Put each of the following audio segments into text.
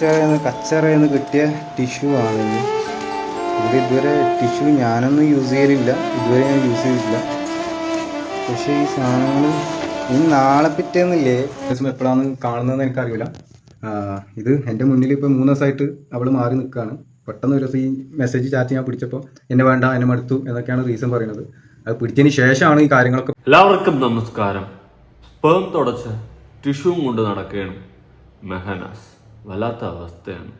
കച്ചറയെന്ന് കിട്ടിയ ടിഷ്യൂ ആണ് ഇതുവരെ ടിഷ്യൂ ഞാനൊന്നും യൂസ് ചെയ്യലില്ല, ഇതുവരെ ഞാൻ യൂസ് ചെയ്തിട്ടില്ല. പക്ഷേ ഈ സാധനങ്ങൾ ഇനി നാളെ പിറ്റേന്നില്ലേ എപ്പോഴാണ് കാണുന്നതെന്ന് എനിക്കറിയില്ല. ഇത് എൻ്റെ മുന്നിൽ ഇപ്പോൾ 3 ദിവസമായിട്ട് അവൾ മാറി നിൽക്കുകയാണ്. പെട്ടെന്ന് ഒരു ദിവസം ഈ മെസ്സേജ് ചാറ്റ് ഞാൻ പിടിച്ചപ്പോൾ എന്നെ വേണ്ട, എന്നെ മടുത്തു എന്നൊക്കെയാണ് റീസൺ പറയുന്നത്. അത് പിടിച്ചതിന് ശേഷമാണ് ഈ കാര്യങ്ങളൊക്കെ. എല്ലാവർക്കും നമസ്കാരം. സ്പേം തുടച്ച ടിഷ്യൂ കൊണ്ട് നടക്കുകയാണ് മെഹനാസ്. വല്ലാത്ത അവസ്ഥയാണ്.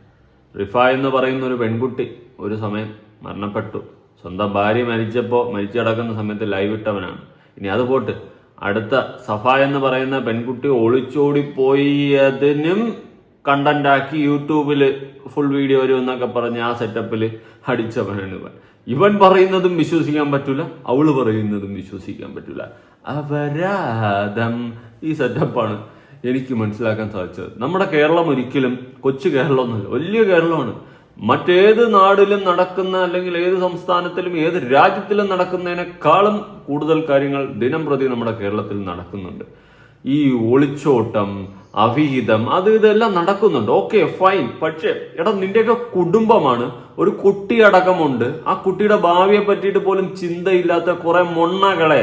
റിഫ എന്ന് പറയുന്ന ഒരു പെൺകുട്ടി ഒരു സമയം മരണപ്പെട്ടു. സ്വന്തം ഭാര്യ മരിച്ചു കിടക്കുന്ന സമയത്ത് ലൈവ് ഇട്ടവനാണ്. ഇനി അത് പോട്ട്, അടുത്ത സഫ എന്ന് പറയുന്ന പെൺകുട്ടി ഒളിച്ചോടിപ്പോയി അതിനും കണ്ടന്റാക്കി യൂട്യൂബിൽ ഫുൾ വീഡിയോ വരും എന്നൊക്കെ പറഞ്ഞ് ആ സെറ്റപ്പിൽ അടിച്ചവനാണ് ഇവൻ പറയുന്നതും വിശ്വസിക്കാൻ പറ്റൂല, അവള് പറയുന്നതും വിശ്വസിക്കാൻ പറ്റൂല. അപരാധം. ഈ സെറ്റപ്പാണ് എനിക്ക് മനസ്സിലാക്കാൻ സാധിച്ചത്. നമ്മുടെ കേരളം ഒരിക്കലും കൊച്ചു കേരളമൊന്നുമല്ല, വലിയ കേരളമാണ്. മറ്റേത് നാടിലും നടക്കുന്ന, അല്ലെങ്കിൽ ഏത് സംസ്ഥാനത്തിലും ഏത് രാജ്യത്തിലും നടക്കുന്നതിനേക്കാളും കൂടുതൽ കാര്യങ്ങൾ ദിനം പ്രതി നമ്മുടെ കേരളത്തിൽ നടക്കുന്നുണ്ട്. ഈ ഒളിച്ചോട്ടം, അവിഹിതം, ഇതെല്ലാം നടക്കുന്നുണ്ട്. Okay, fine. പക്ഷേ എടാ, നിന്റെയൊക്കെ കുടുംബമാണ്, ഒരു കുട്ടി അടക്കമുണ്ട്. ആ കുട്ടിയുടെ ഭാവിയെ പറ്റിയിട്ട് പോലും ചിന്തയില്ലാത്ത കുറെ മൊണ്ണകളെ,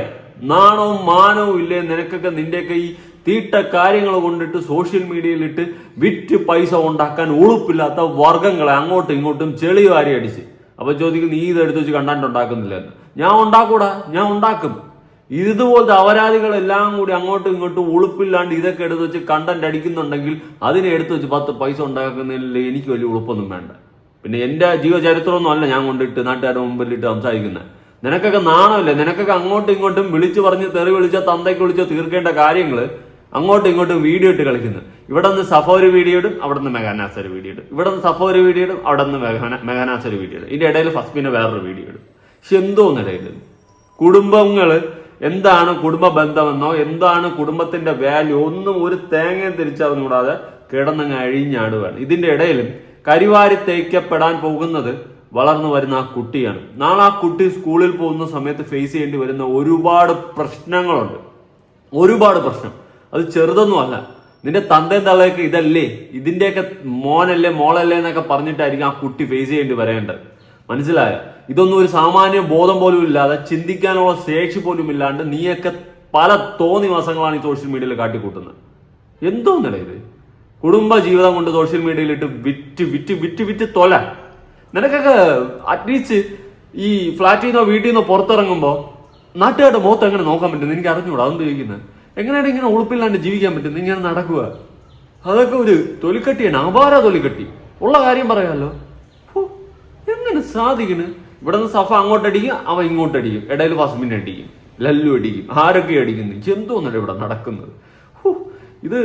നാണവും മാനവും ഇല്ലേ നിനക്കൊക്കെ? നിന്റെയൊക്കെ ഈ തീട്ട കാര്യങ്ങൾ കൊണ്ടിട്ട് സോഷ്യൽ മീഡിയയിലിട്ട് വിറ്റ് പൈസ ഉണ്ടാക്കാൻ ഉളുപ്പില്ലാത്ത വർഗങ്ങളെ അങ്ങോട്ടും ഇങ്ങോട്ടും ചെളി വാരി അടിച്ച്. അപ്പൊ ചോദിക്കും, നീ ഇതെടുത്ത് വെച്ച് കണ്ടന്റ് ഉണ്ടാക്കുന്നില്ല എന്ന്. ഞാൻ ഉണ്ടാക്കൂടാ, ഞാൻ ഉണ്ടാക്കും. ഇതുപോലത്തെ അപരാധികളെല്ലാം കൂടി അങ്ങോട്ടും ഇങ്ങോട്ടും ഉളുപ്പില്ലാണ്ട് ഇതൊക്കെ എടുത്ത് വെച്ച് കണ്ടന്റ് അടിക്കുന്നുണ്ടെങ്കിൽ അതിനെ എടുത്ത് വെച്ച് 10 പൈസ ഉണ്ടാക്കുന്നതിൽ എനിക്ക് വലിയ ഉളുപ്പൊന്നും വേണ്ട. പിന്നെ എന്റെ ജീവചരിത്രമൊന്നും അല്ല ഞാൻ കൊണ്ടിട്ട് നാട്ടുകാരുടെ മുമ്പിലിട്ട് സംസാരിക്കുന്നത്. നിനക്കൊക്കെ നാണമില്ലേ? നിനക്കൊക്കെ അങ്ങോട്ടും ഇങ്ങോട്ടും വിളിച്ചു പറഞ്ഞ് തെറി വിളിച്ച തന്തയ്ക്ക് വിളിച്ചോ തീർക്കേണ്ട കാര്യങ്ങൾ അങ്ങോട്ടും ഇങ്ങോട്ടും വീഡിയോ ഇട്ട് കളിക്കുന്നത്. ഇവിടെ നിന്ന് സഫ ഒരു വീഡിയോ ഇടും, അവിടെ നിന്ന് മെഹനാസ് ഒരു വീഡിയോ ഇടും. ഇവിടെ നിന്ന് സഫ ഒരു വീഡിയോ ഇടും, അവിടെ നിന്ന് മെഹനാസ് ഒരു വീഡിയോ ഇടും. ഇതിന്റെ ഇടയിൽ ഫസ്മിന് വേറൊരു വീഡിയോ ഇടും. പക്ഷെ എന്തോന്നിടയിൽ കുടുംബങ്ങള് എന്താണ് കുടുംബ ബന്ധമെന്നോ എന്താണ് കുടുംബത്തിന്റെ വാല്യൂ ഒന്നും ഒരു തേങ്ങയും തിരിച്ചറിഞ്ഞുകൂടാതെ കിടന്നങ്ങ് അഴിഞ്ഞാടുകയാണ്. ഇതിന്റെ ഇടയിലും കരിവാരി തേക്കപ്പെടാൻ പോകുന്നത് വളർന്നു വരുന്ന ആ കുട്ടിയാണ്. നാളെ ആ കുട്ടി സ്കൂളിൽ പോകുന്ന സമയത്ത് ഫേസ് ചെയ്യേണ്ടി വരുന്ന ഒരുപാട് പ്രശ്നങ്ങളുണ്ട്. ഒരുപാട് പ്രശ്നം. അത് ചെറുതൊന്നും അല്ല. നിന്റെ തന്തയും തള്ളയൊക്കെ ഇതല്ലേ, ഇതിന്റെയൊക്കെ മോനല്ലേ മോളല്ലേ എന്നൊക്കെ പറഞ്ഞിട്ടായിരിക്കും ആ കുട്ടി ഫേസ് ചെയ്യേണ്ടി വരേണ്ടത്. മനസ്സിലായോ? ഇതൊന്നും ഒരു സാമാന്യ ബോധം പോലും ഇല്ലാതെ, ചിന്തിക്കാനുള്ള ശേഷി പോലും ഇല്ലാണ്ട് നീയൊക്കെ പല തോന്നിവാസങ്ങളാണ് ഈ സോഷ്യൽ മീഡിയയിൽ കാട്ടിക്കൂട്ടുന്നത്. എന്തോന്നല്ലേ ഇത്? കുടുംബ ജീവിതം കൊണ്ട് സോഷ്യൽ മീഡിയയിലിട്ട് വിറ്റ് വിറ്റ് വിറ്റ് വിറ്റ് തൊല. നിനക്കൊക്കെ അറ്റ്ലീസ്റ്റ് ഈ ഫ്ലാറ്റിൽ നിന്നോ വീട്ടിൽ നിന്നോ പുറത്തിറങ്ങുമ്പോൾ നാട്ടുകാരുടെ മുഖത്ത് എങ്ങനെ നോക്കാൻ പറ്റും എനിക്ക് അറിഞ്ഞൂടാ. അതെന്ത് ചോദിക്കുന്നത്? എങ്ങനെയാണ് ഇങ്ങനെ ഉളുപ്പില്ലാണ്ട് ജീവിക്കാൻ പറ്റുന്നത്? ഇങ്ങനെ നടക്കുക, അതൊക്കെ ഒരു തൊലിക്കട്ടിയാണ്, അപാര തൊലിക്കട്ടി. ഉള്ള കാര്യം പറയാമല്ലോ. എങ്ങനെ സാധിക്കുന്നു? ഇവിടെ നിന്ന് സഫ അങ്ങോട്ടടിക്കും, അവ ഇങ്ങോട്ടടിക്കും, ഇടയിൽ ഫസ്മിനെ അടിക്കും, ലല്ലു അടിക്കും, ആരൊക്കെ അടിക്കുന്നു. എന്തോന്നല്ല ഇവിടെ നടക്കുന്നത്? ഇത്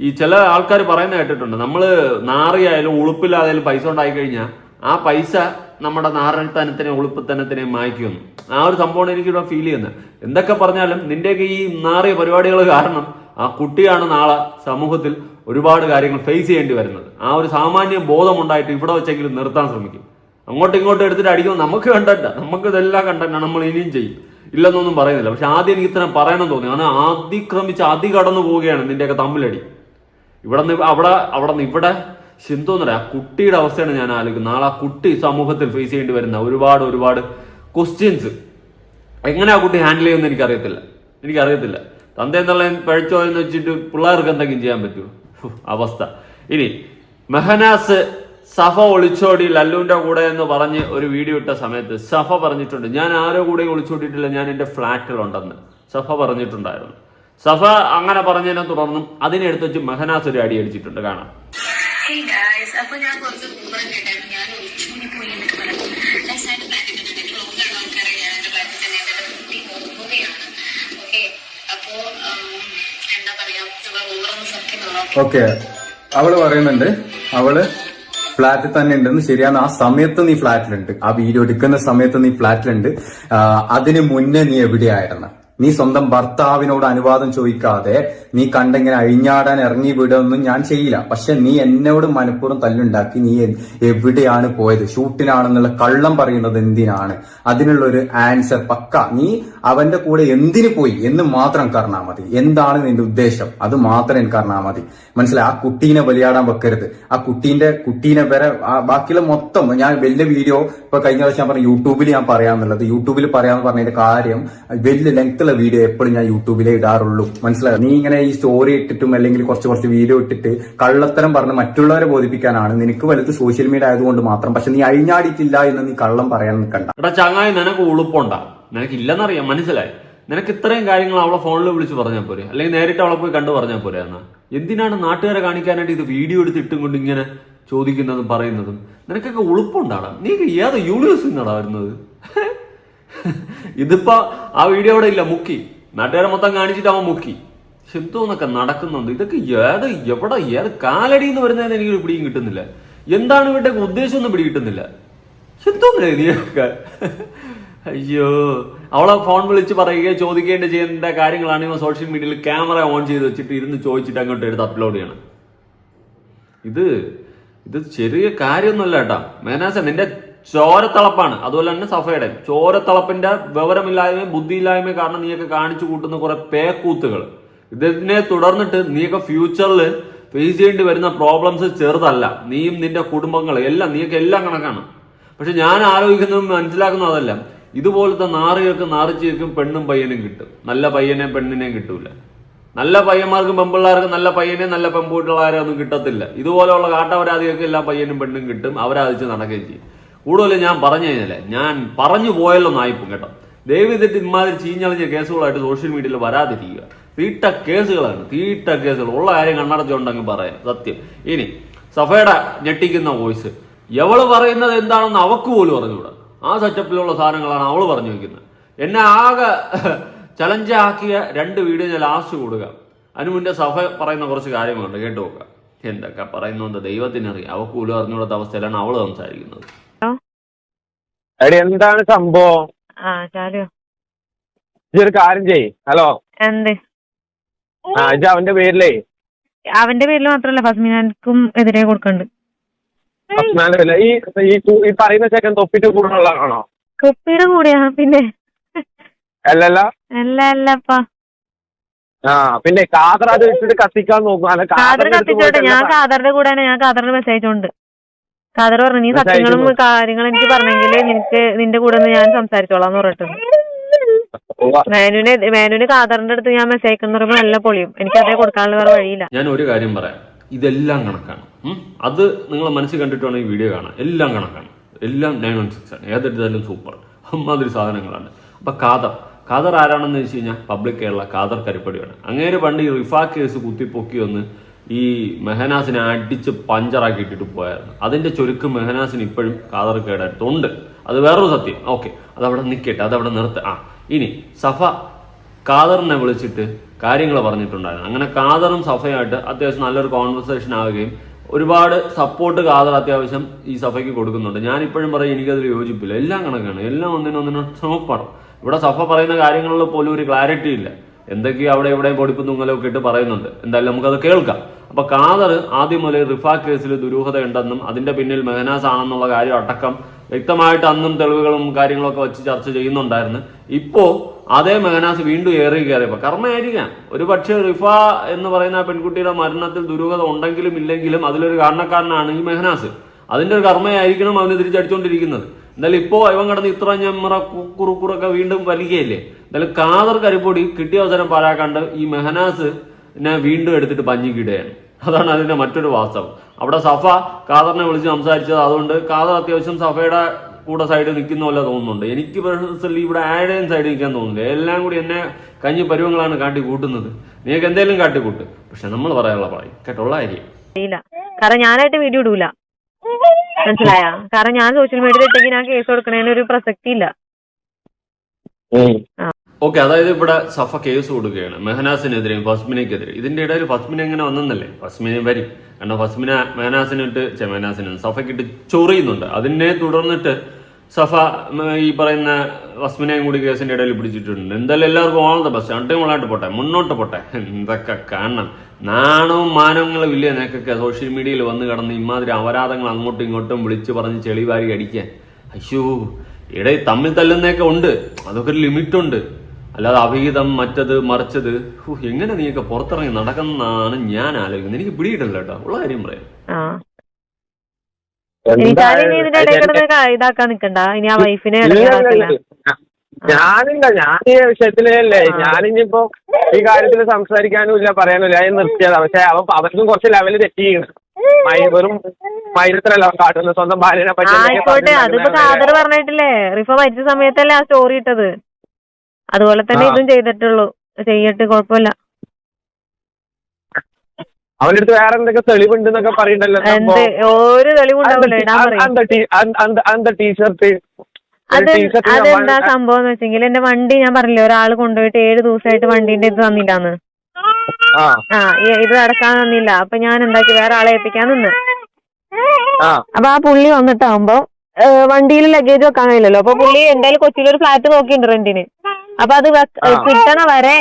ഈ ചില ആൾക്കാർ പറയുന്ന കേട്ടിട്ടുണ്ട്, നമ്മള് നാറിയായാലും ഉളുപ്പില്ലാതായാലും പൈസ ഉണ്ടായി കഴിഞ്ഞാൽ ആ പൈസ നമ്മുടെ നാരത്തനത്തിനെ ഉളുപ്പത്തനത്തിനെ മായ്ക്കുന്നു. ആ ഒരു സംഭവമാണ് എനിക്കിവിടെ ഫീൽ ചെയ്യുന്നത്. എന്തൊക്കെ പറഞ്ഞാലും നിന്റെയൊക്കെ ഈ നാറിയ പരിപാടികൾ കാരണം ആ കുട്ടിയാണ് നാളെ സമൂഹത്തിൽ ഒരുപാട് കാര്യങ്ങൾ ഫേസ് ചെയ്യേണ്ടി വരുന്നത്. ആ ഒരു സാമാന്യ ബോധം ഉണ്ടായിട്ട് ഇവിടെ വെച്ചെങ്കിലും നിർത്താൻ ശ്രമിക്കും. അങ്ങോട്ടും ഇങ്ങോട്ടും എടുത്തിട്ട് അടിക്കുമ്പോൾ നമുക്ക് കണ്ടല്ല, നമുക്ക് ഇതെല്ലാം കണ്ടന്റാണ്, നമ്മൾ ഇനിയും ചെയ്യും, ഇല്ലെന്നൊന്നും പറയുന്നില്ല. പക്ഷെ ആദ്യം എനിക്ക് ഇത്രയും പറയണം തോന്നി. കാരണം അതിക്രമിച്ച് കടന്നു പോവുകയാണ് നിന്റെയൊക്കെ തമ്മിലടി. ഇവിടെ നിന്ന് അവിടെ നിന്ന് ഇവിടെ എന്തോന്നറിയാം. ആ കുട്ടിയുടെ അവസ്ഥയാണ് ഞാൻ ആലോചിക്കുന്നത്. നാളെ ആ കുട്ടി സമൂഹത്തിൽ ഫേസ് ചെയ്യേണ്ടി വരുന്ന ഒരുപാട് ക്വസ്റ്റ്യൻസ് എങ്ങനെ ആ കുട്ടി ഹാൻഡിൽ ചെയ്യുമെന്ന് എനിക്കറിയത്തില്ല. തന്തയും തള്ളയും പഴിച്ചോ എന്ന് വെച്ചിട്ട് പിള്ളേർക്ക് എന്തെങ്കിലും ചെയ്യാൻ പറ്റുമോ? അവസ്ഥ. ഇനി മെഹനാസ് സഫ ഒളിച്ചോടി ലല്ലുവിന്റെ കൂടെ എന്ന് പറഞ്ഞ് ഒരു വീഡിയോ ഇട്ട സമയത്ത് സഫ പറഞ്ഞിട്ടുണ്ട്, ഞാൻ ആരോ കൂടെ ഒളിച്ചോടിയിട്ടില്ല, ഞാൻ എന്റെ ഫ്ലാറ്റിലുണ്ടെന്ന് സഫ പറഞ്ഞിട്ടുണ്ടായിരുന്നു. സഫ അങ്ങനെ പറഞ്ഞതിനെ തുടർന്നും അതിനെടുത്ത് വെച്ച് മെഹനാസ് ഒരു അടി അടിച്ചിട്ടുണ്ട്. കാണാം. അപ്പൊ ഞാൻ കുറച്ച് ഞാൻ ഒളിച്ചോടി പോയി എന്നൊക്കെ പറഞ്ഞു. എന്താ പറയാ, സത്യം. ഓക്കെ, അവള് പറയുന്നുണ്ട് അവള് ഫ്ലാറ്റിൽ തന്നെ ഉണ്ടെന്ന്. ശരിയാണ്. ആ സമയത്ത് നീ ഫ്ലാറ്റിലുണ്ട്, ആ വീഡിയോ എടുക്കുന്ന സമയത്ത് നീ ഫ്ലാറ്റിലുണ്ട്. അതിന് മുന്നേ നീ എവിടെയായിരുന്നു? നീ സ്വന്തം ഭർത്താവിനോട് അനുവാദം ചോദിക്കാതെ നീ കണ്ടെങ്ങനെ അഴിഞ്ഞാടാൻ ഇറങ്ങി വിടുകയൊന്നും ഞാൻ ചെയ്യില്ല. പക്ഷെ നീ എന്നോട് മനഃപൂർവ്വം തല്ലുണ്ടാക്കി നീ എവിടെയാണ് പോയത്, ഷൂട്ടിനാണെന്നുള്ള കള്ളം പറയുന്നത് എന്തിനാണ്? അതിനുള്ള ഒരു ആൻസർ പക്ക. നീ അവന്റെ കൂടെ എന്തിനു പോയി എന്ന് മാത്രം പറഞ്ഞാൽ മതി. എന്താണ് നിന്റെ ഉദ്ദേശം അത് മാത്രം എനിക്ക് പറഞ്ഞാൽ മതി. മനസ്സിലായി? ആ കുട്ടീനെ ബലിയാടാൻ വെക്കരുത്. ആ കുട്ടീനെ വരെ ബാക്കിയുള്ള മൊത്തം ഞാൻ വലിയ വീഡിയോ ഇപ്പൊ കഴിഞ്ഞ പ്രാവശ്യം ഞാൻ പറഞ്ഞു യൂട്യൂബിൽ ഞാൻ പറയാന്നുള്ളത്. യൂട്യൂബിൽ പറയാന്ന് പറഞ്ഞതിന്റെ കാര്യം വലിയ ലെങ്ത്തുള്ള വീഡിയോ എപ്പോഴും ഞാൻ യൂട്യൂബിലേ ഇടാറുള്ളൂ. മനസ്സിലായി? നീ ഇങ്ങനെ ഈ സ്റ്റോറി ഇട്ടിട്ടും അല്ലെങ്കിൽ കുറച്ച് വീഡിയോ ഇട്ടിട്ട് കള്ളത്തരം പറഞ്ഞ് മറ്റുള്ളവരെ ബോധിപ്പിക്കാനാണ് നിനക്ക് വലുത് സോഷ്യൽ മീഡിയ ആയതുകൊണ്ട് മാത്രം. പക്ഷെ നീ അഴിഞ്ഞാടിയിട്ടില്ല എന്ന് നീ കള്ളം പറയാൻ നിൽക്കണ്ട. എടാ ചങ്ങായി, നിനക്ക് ഉളുപ്പുണ്ടാ? നിനക്ക് ഇല്ലെന്നറിയാം, മനസ്സിലായി. നിനക്ക് ഇത്രയും കാര്യങ്ങൾ അവളെ ഫോണിൽ വിളിച്ച് പറഞ്ഞാൽ പോരെ, അല്ലെങ്കിൽ നേരിട്ട് അവളെ പോയി കണ്ടു പറഞ്ഞാൽ പോരെ? എന്നാ എന്തിനാണ് നാട്ടുകാരെ കാണിക്കാനായിട്ട് ഇത് വീഡിയോ എടുത്ത് ഇട്ടും കൊണ്ട് ഇങ്ങനെ ചോദിക്കുന്നതും പറയുന്നതും? നിനക്കൊക്കെ ഉളുപ്പുണ്ടാടാ? നീക്ക് ഏത് യൂണിവേഴ്സിൽ നിന്നാടാ വരുന്നത്? ഇതിപ്പോ ആ വീഡിയോ അവിടെ ഇല്ല, മുക്കി. നാട്ടുകാരെ മൊത്തം കാണിച്ചിട്ട് അവൻ മുക്കി. പക്ഷെ എന്തോന്നൊക്കെ നടക്കുന്നുണ്ട്. ഇതൊക്കെ ഏത് കാലടി എന്ന് വരുന്നതെന്ന് എനിക്കൊരു പിടിയും കിട്ടുന്നില്ല. എന്താണ് ഇവരുടെ ഉദ്ദേശം ഒന്നും പിടി കിട്ടുന്നില്ല. എന്തോന്നേ നീയൊക്കെ? അയ്യോ, അവളെ ഫോൺ വിളിച്ച് പറയുകയോ ചോദിക്കേണ്ട ചെയ്യേണ്ട കാര്യങ്ങളാണ് ഇവ സോഷ്യൽ മീഡിയയിൽ ക്യാമറ ഓൺ ചെയ്ത് വെച്ചിട്ട് ഇരുന്ന് ചോദിച്ചിട്ട് അങ്ങോട്ട് എടുത്ത് അപ്ലോഡ് ചെയ്യണം. ഇത് ചെറിയ കാര്യമൊന്നുമല്ല കേട്ടാ. മെഹനാസ നിന്റെ ചോരത്തളപ്പാണ്. അതുപോലെ തന്നെ സഫയുടെ ചോരത്തളപ്പിന്റെ വിവരമില്ലായ്മയും ബുദ്ധിയില്ലായ്മയും കാരണം നീയൊക്കെ കാണിച്ചു കൂട്ടുന്ന കുറെ പേക്കൂത്തുകൾ. ഇതിനെ തുടർന്നിട്ട് നീയൊക്കെ ഫ്യൂച്ചറിൽ ഫേസ് ചെയ്യേണ്ടി വരുന്ന പ്രോബ്ലംസ് ചെറുതല്ല. നീയും നിന്റെ കുടുംബങ്ങളും എല്ലാം നീയൊക്കെ എല്ലാം കണക്കാണ്. പക്ഷെ ഞാൻ ആലോചിക്കുന്നതും മനസ്സിലാക്കുന്നതും അതല്ല. ഇതുപോലത്തെ നാറികൾക്കും നാറിച്ചേക്കും പെണ്ണും പയ്യനും കിട്ടും, നല്ല പയ്യനെയും പെണ്ണിനെയും കിട്ടൂല. നല്ല പയ്യന്മാർക്കും പെമ്പിള്ളാർക്കും നല്ല പയ്യനെയും നല്ല പെൺപിള്ളാരെ ഒന്നും കിട്ടത്തില്ല. ഇതുപോലെയുള്ള കാട്ടവരാധികൾക്ക് എല്ലാ പയ്യനും പെണ്ണും കിട്ടും, അവരാധിച്ച് നടക്കുകയും ചെയ്യും. കൂടുതൽ ഞാൻ പറഞ്ഞു കഴിഞ്ഞാലേ ഞാൻ പറഞ്ഞു പോയല്ലോ നായിപ്പും കേട്ടോ. ദയവ് ചെയ്തിട്ട് ഇമാതിരി ചീഞ്ഞളിഞ്ഞ കേസുകളായിട്ട് സോഷ്യൽ മീഡിയയിൽ വരാതിരിക്കുക. തീട്ട കേസുകൾ ഉള്ള കാര്യം കണ്ണടച്ചുകൊണ്ടങ്ങ് പറയാം സത്യം. ഇനി സഫയുടെ ഞെട്ടിക്കുന്ന വോയിസ്, എവള് പറയുന്നത് എന്താണെന്ന് അവക്ക് പോലും അറിഞ്ഞൂടാ. ആ സെറ്റപ്പിലുള്ള സാധനങ്ങളാണ് അവള് പറഞ്ഞു വെക്കുന്നത്. എന്നെ ആകെ ചലഞ്ച് ആക്കിയ 2 വീഡിയോ ഞാൻ ലാസ്റ്റ് കൊടുക്കുക. അതിനു മുന്നേ സഫ പറയുന്ന കുറച്ച് കാര്യങ്ങളുണ്ട്, കേട്ടു നോക്കുക. എന്തൊക്കെ പറയുന്നുണ്ട് ദൈവത്തിനറിയാം. അവക്ക് പോലും അറിഞ്ഞൂടാത്ത അവസ്ഥയിലാണ് അവള് സംസാരിക്കുന്നത്. എന്താണ് സംഭവം? ഒരു കാര്യം ചെയ്യ്. ഹലോ, എന്ത്? അവന്റെ പേരിലേ അവന്റെ പേരിൽ മാത്രല്ല ഫസ്മിനാൻക്കും എതിരെ കൊടുക്കണ്ട്. ഈ പറയുന്ന ചെക്കൻ തൊപ്പിട്ട് കൂടുതലുള്ളതാണോ? തൊപ്പിയുടെ കൂടെയാ പിന്നെ? അല്ലപ്പാ. പിന്നെ കാതർ അത് ഇട്ടിട്ട് കത്തിക്കാൻ നോക്കും. കാതർ കത്തിച്ചോട്ടെ, ഞാൻ കാതറിന്റെ കൂടെയാണ്. ഞാൻ കാതറിന് മെസ്സേജ് അയച്ചുകൊണ്ട് കാതർ പറഞ്ഞു നീ സത്യങ്ങളും കാര്യങ്ങളും എനിക്ക് പറഞ്ഞെങ്കിൽ നിന്റെ കൂടെ ഞാൻ സംസാരിച്ചോളാന്ന് പറഞ്ഞിട്ടുണ്ട്. മേനുവിന് കാതറിന്റെ അടുത്ത് ഞാൻ മെസ്സേജ് അയക്കുന്ന പറയുമ്പോൾ നല്ല പൊളിയും. എനിക്ക് അതേ കൊടുക്കാനുള്ള വേറെ വഴിയില്ല. ഞാൻ ഒരു കാര്യം പറയാം, ഇതെല്ലാം കണക്കാണ്. അത് നിങ്ങൾ മനസ്സിൽ കണ്ടിട്ടാണ് ഈ വീഡിയോ കാണാം. എല്ലാം കണക്കാണ്, എല്ലാം 916 ആണ്. ഏതെടുത്താലും സൂപ്പർ അമ്മാതിരി സാധനങ്ങളാണ്. അപ്പൊ കാദർ ആരാണെന്ന് വെച്ച് കഴിഞ്ഞാൽ പബ്ലിക് കേരള കാദർ കരിപ്പടിയാണ്. അങ്ങേര് പണ്ട് ഈ റിഫാ കേസ് കുത്തിപ്പൊക്കി വന്ന് ഈ മെഹനാസിനെ അടിച്ച് പഞ്ചറാക്കി ഇട്ടിട്ട് പോയായിരുന്നു. അതിന്റെ ചുരുക്ക് മെഹനാസിന് ഇപ്പോഴും കാദർ കേടായിട്ടുണ്ട്. അത് വേറൊരു സത്യം. ഓക്കെ, അതവിടെ നിൽക്കട്ടെ, അതവിടെ നിർത്ത. ഇനി സഫ കാദറിനെ വിളിച്ചിട്ട് കാര്യങ്ങൾ പറഞ്ഞിട്ടുണ്ടായിരുന്നു. അങ്ങനെ കാദറും സഫയായിട്ട് അത്യാവശ്യം നല്ലൊരു കോൺവെർസേഷൻ ആവുകയും ഒരുപാട് സപ്പോർട്ട് കാദർ അത്യാവശ്യം ഈ സഫയ്ക്ക് കൊടുക്കുന്നുണ്ട്. ഞാൻ ഇപ്പോഴും പറയും എനിക്കതിൽ യോജിപ്പില്ല. എല്ലാം കണക്കാണ്, എല്ലാം ഒന്നിനൊന്നിനും സൂപ്പർ. ഇവിടെ സഫ പറയുന്ന കാര്യങ്ങളിൽ പോലും ഒരു ക്ലാരിറ്റി ഇല്ല. എന്തൊക്കെയോ അവിടെ എവിടെയും പൊടിപ്പും തുങ്ങലൊക്കെ ഇട്ട് പറയുന്നുണ്ട്. എന്തായാലും നമുക്കത് കേൾക്കാം. അപ്പൊ കാദർ ആദ്യം മുതൽ റിഫാ കേസിൽ ദുരൂഹത ഉണ്ടെന്നും അതിന്റെ പിന്നിൽ മെഹനാസ് ആണെന്നുള്ള കാര്യം അടക്കം വ്യക്തമായിട്ട് അന്നും തെളിവുകളും കാര്യങ്ങളൊക്കെ വെച്ച് ചർച്ച ചെയ്യുന്നുണ്ടായിരുന്നു. ഇപ്പോ അതേ മെഹനാസ് വീണ്ടും കയറിയപ്പോ കർമ്മയായിരിക്കാം. ഒരു പക്ഷേ റിഫ എന്ന് പറയുന്ന പെൺകുട്ടിയുടെ മരണത്തിൽ ദുരൂഹത ഉണ്ടെങ്കിലും ഇല്ലെങ്കിലും അതിലൊരു കാരണക്കാരനാണ് ഈ മെഹനാസ്. അതിന്റെ ഒരു കർമ്മയായിരിക്കണം അവന് തിരിച്ചടിച്ചുകൊണ്ടിരിക്കുന്നത്. എന്തായാലും ഇപ്പോ ഇവൻ കിടന്ന് ഇത്ര ഞമ്മറ കുറുക്കുറൊക്കെ വീണ്ടും വലിക്കുകയല്ലേ. എന്തായാലും കാദർ കരിപ്പൊടി കിട്ടിയ അവസരം പാരാക്കാണ്ട് ഈ മെഹനാസ് വീണ്ടും എടുത്തിട്ട് പഞ്ഞിക്കിടുകയാണ്. അതാണ് അതിന്റെ മറ്റൊരു വാസ്തവം. അവിടെ സഫ കാദറിനെ വിളിച്ച് സംസാരിച്ചത്. അതുകൊണ്ട് കാദർ അത്യാവശ്യം സഫയുടെ കൂടെ സൈഡിൽ നിൽക്കുന്ന പോലെ തോന്നുന്നുണ്ട്. എനിക്ക് പേഴ്സണലി ഇവിടെ ആരുടെയും സൈഡിൽ നിൽക്കാൻ തോന്നുന്നില്ല. എല്ലാം കൂടി എന്നെ കഞ്ഞി പരുവങ്ങളാണ് കാട്ടി കൂട്ടുന്നത്. നീക്ക് എന്തേലും കാട്ടിക്കൂട്ട്, പക്ഷെ നമ്മൾ പറയാനുള്ള പറയും കേട്ടുള്ള കാര്യം. കാരണം ഞാനായിട്ട് വീഡിയോ ഇടൂല, മനസ്സിലായ? കാരണം ഞാൻ സോഷ്യൽ മീഡിയയിൽ ഇട്ടെങ്കിൽ ഞാൻ കേസ് കൊടുക്കണേന് ഒരു പ്രസക്തി ഇല്ല. ഓക്കെ, അതായത് ഇവിടെ സഫ കേസ് കൊടുക്കുകയാണ് മെഹനാസിനെതിരെ, ഫസ്മിനെതിരെ. ഇതിന്റെ ഇടയിൽ ഫസ്മിന എങ്ങനെ വന്നെന്നല്ലേ? ഫസ്മിനെ വരും. കാരണം ഫസ്മിന മെഹനാസിനിട്ട് സഫയ്ക്കിട്ട് ചൊറിയുന്നുണ്ട്. അതിനെ തുടർന്നിട്ട് സഫ ഈ പറയുന്ന വസ്മിനെയും കൂടി കേസിന്റെ ഇടയിൽ പിടിച്ചിട്ടുണ്ട്. എന്തായാലും എല്ലാവർക്കും ഓൾ ദ ബെസ്റ്റ്. അടിപൊളിയായിട്ട് പോട്ടെ, മുന്നോട്ട് പോട്ടെ. എന്തൊക്കെ കാണണം, നാണവും മാനങ്ങളും ഇല്ലേ നിനക്കൊക്കെ സോഷ്യൽ മീഡിയയിൽ വന്ന് കിടന്ന് ഇമാതിരി അപരാധങ്ങൾ അങ്ങോട്ടും ഇങ്ങോട്ടും വിളിച്ച് പറഞ്ഞ് ചെളിവാരി അടിക്കാൻ. അയ്യോ, ഇവിടെ തമ്മിൽ തല്ലുന്നതൊക്കെ ഉണ്ട്, അതൊക്കെ ഒരു ലിമിറ്റുണ്ട്. അല്ലാതെ അവിഹിതം മറ്റത് മറിച്ചത് എങ്ങനെ നീയൊക്കെ പുറത്തിറങ്ങി നടക്കുന്നതാണ് ഞാൻ ആലോചിക്കുന്നത്. എനിക്ക് പിടിയിട്ടില്ല കേട്ടോ, ഉള്ള കാര്യം പറയാം. ഇതാക്കാൻ നിക്കണ്ട, ഇനി ആ വൈഫിനെ ഞാനില്ല, ഞാൻ ഈ വിഷയത്തിലല്ലേ. ഞാനിപ്പോ ഈ കാര്യത്തിൽ സംസാരിക്കാനും ഇല്ല, പറയാനും ഇല്ല, ഞാൻ നിർത്തിയതാ. പക്ഷെ അവർക്കും കുറച്ച് ലെവല് തെറ്റിയാണ്. വെറും മൈരത്തിലല്ല കാട്ടുന്നത്, സ്വന്തം ഭാര്യനെ പറ്റി. ആയിക്കോട്ടെ, അതിപ്പോ ഖാദർ പറഞ്ഞിട്ടില്ലേ, റിഫ മരിച്ച സമയത്തല്ലേ ആ സ്റ്റോറി ഇട്ടത്. അതുപോലെ തന്നെ ഇതും ചെയ്തിട്ടുള്ളൂ, ചെയ്യട്ടെ, കുഴപ്പമില്ല. അവന്റെ അടുത്ത് വേറെ എന്തൊക്കെ തെളിവുണ്ടെന്നൊക്കെ പറയണ്ടല്ലോ. ഒരു തെളിവുണ്ടാവില്ല. ടീഷർട്ട് അതെന്താ സംഭവം എന്ന് വെച്ചെങ്കിൽ, എന്റെ വണ്ടി ഞാൻ പറഞ്ഞില്ലേ, ഒരാൾ കൊണ്ടുപോയിട്ട് 7 ദിവസമായിട്ട് വണ്ടീന്റെ ഇത് തന്നില്ലാന്ന്. ഇത് അടക്കാൻ തന്നില്ല. അപ്പൊ ഞാൻ എന്താക്കി, വേറെ ആളെ ഏൽപ്പിക്കാൻ നിന്ന്. അപ്പൊ ആ പുള്ളി വന്നിട്ടാകുമ്പോ വണ്ടിയിൽ ലഗേജ് വെക്കാൻ കഴിയില്ലല്ലോ. അപ്പൊ പുള്ളി എന്തായാലും കൊച്ചിയിലൊരു ഫ്ലാറ്റ് നോക്കിയിട്ടുണ്ട് റെന്റിന്. അപ്പൊ അത് കിട്ടണ വരെ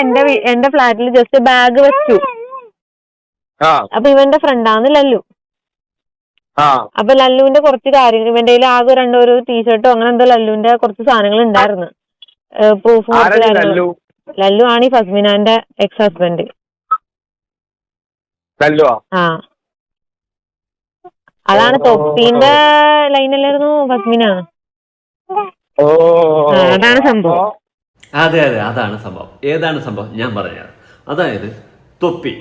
എന്റെ ഫ്ലാറ്റിൽ ജസ്റ്റ് ബാഗ് വെച്ചു. അപ്പൊ ഇവന്റെ ഫ്രണ്ടാണ് ലല്ലു. അപ്പൊ ലല്ലുവിന്റെ കുറച്ച് കാര്യങ്ങൾ, ഇവന്റെ കയ്യിൽ ആകെ ഒരു ടീഷർട്ടോ അങ്ങനെ എന്തോ ലല്ലുവിന്റെ കുറച്ച് സാധനങ്ങൾ ഉണ്ടായിരുന്നു. പ്രൂഫ് ലല്ലു ആണ് ഈ ഫസ്മിനാന്റെ എക്സ് ഹസ്ബൻഡ്. അതാണ് തൊപ്പീന്റെ ലൈനല്ലായിരുന്നു ഫസ്മിന. അതാണ് സംഭവം. അതെ, അതാണ് സംഭവം. ഏതാണ് സംഭവം ഞാൻ പറഞ്ഞത്. അതായത് തൊപ്പി,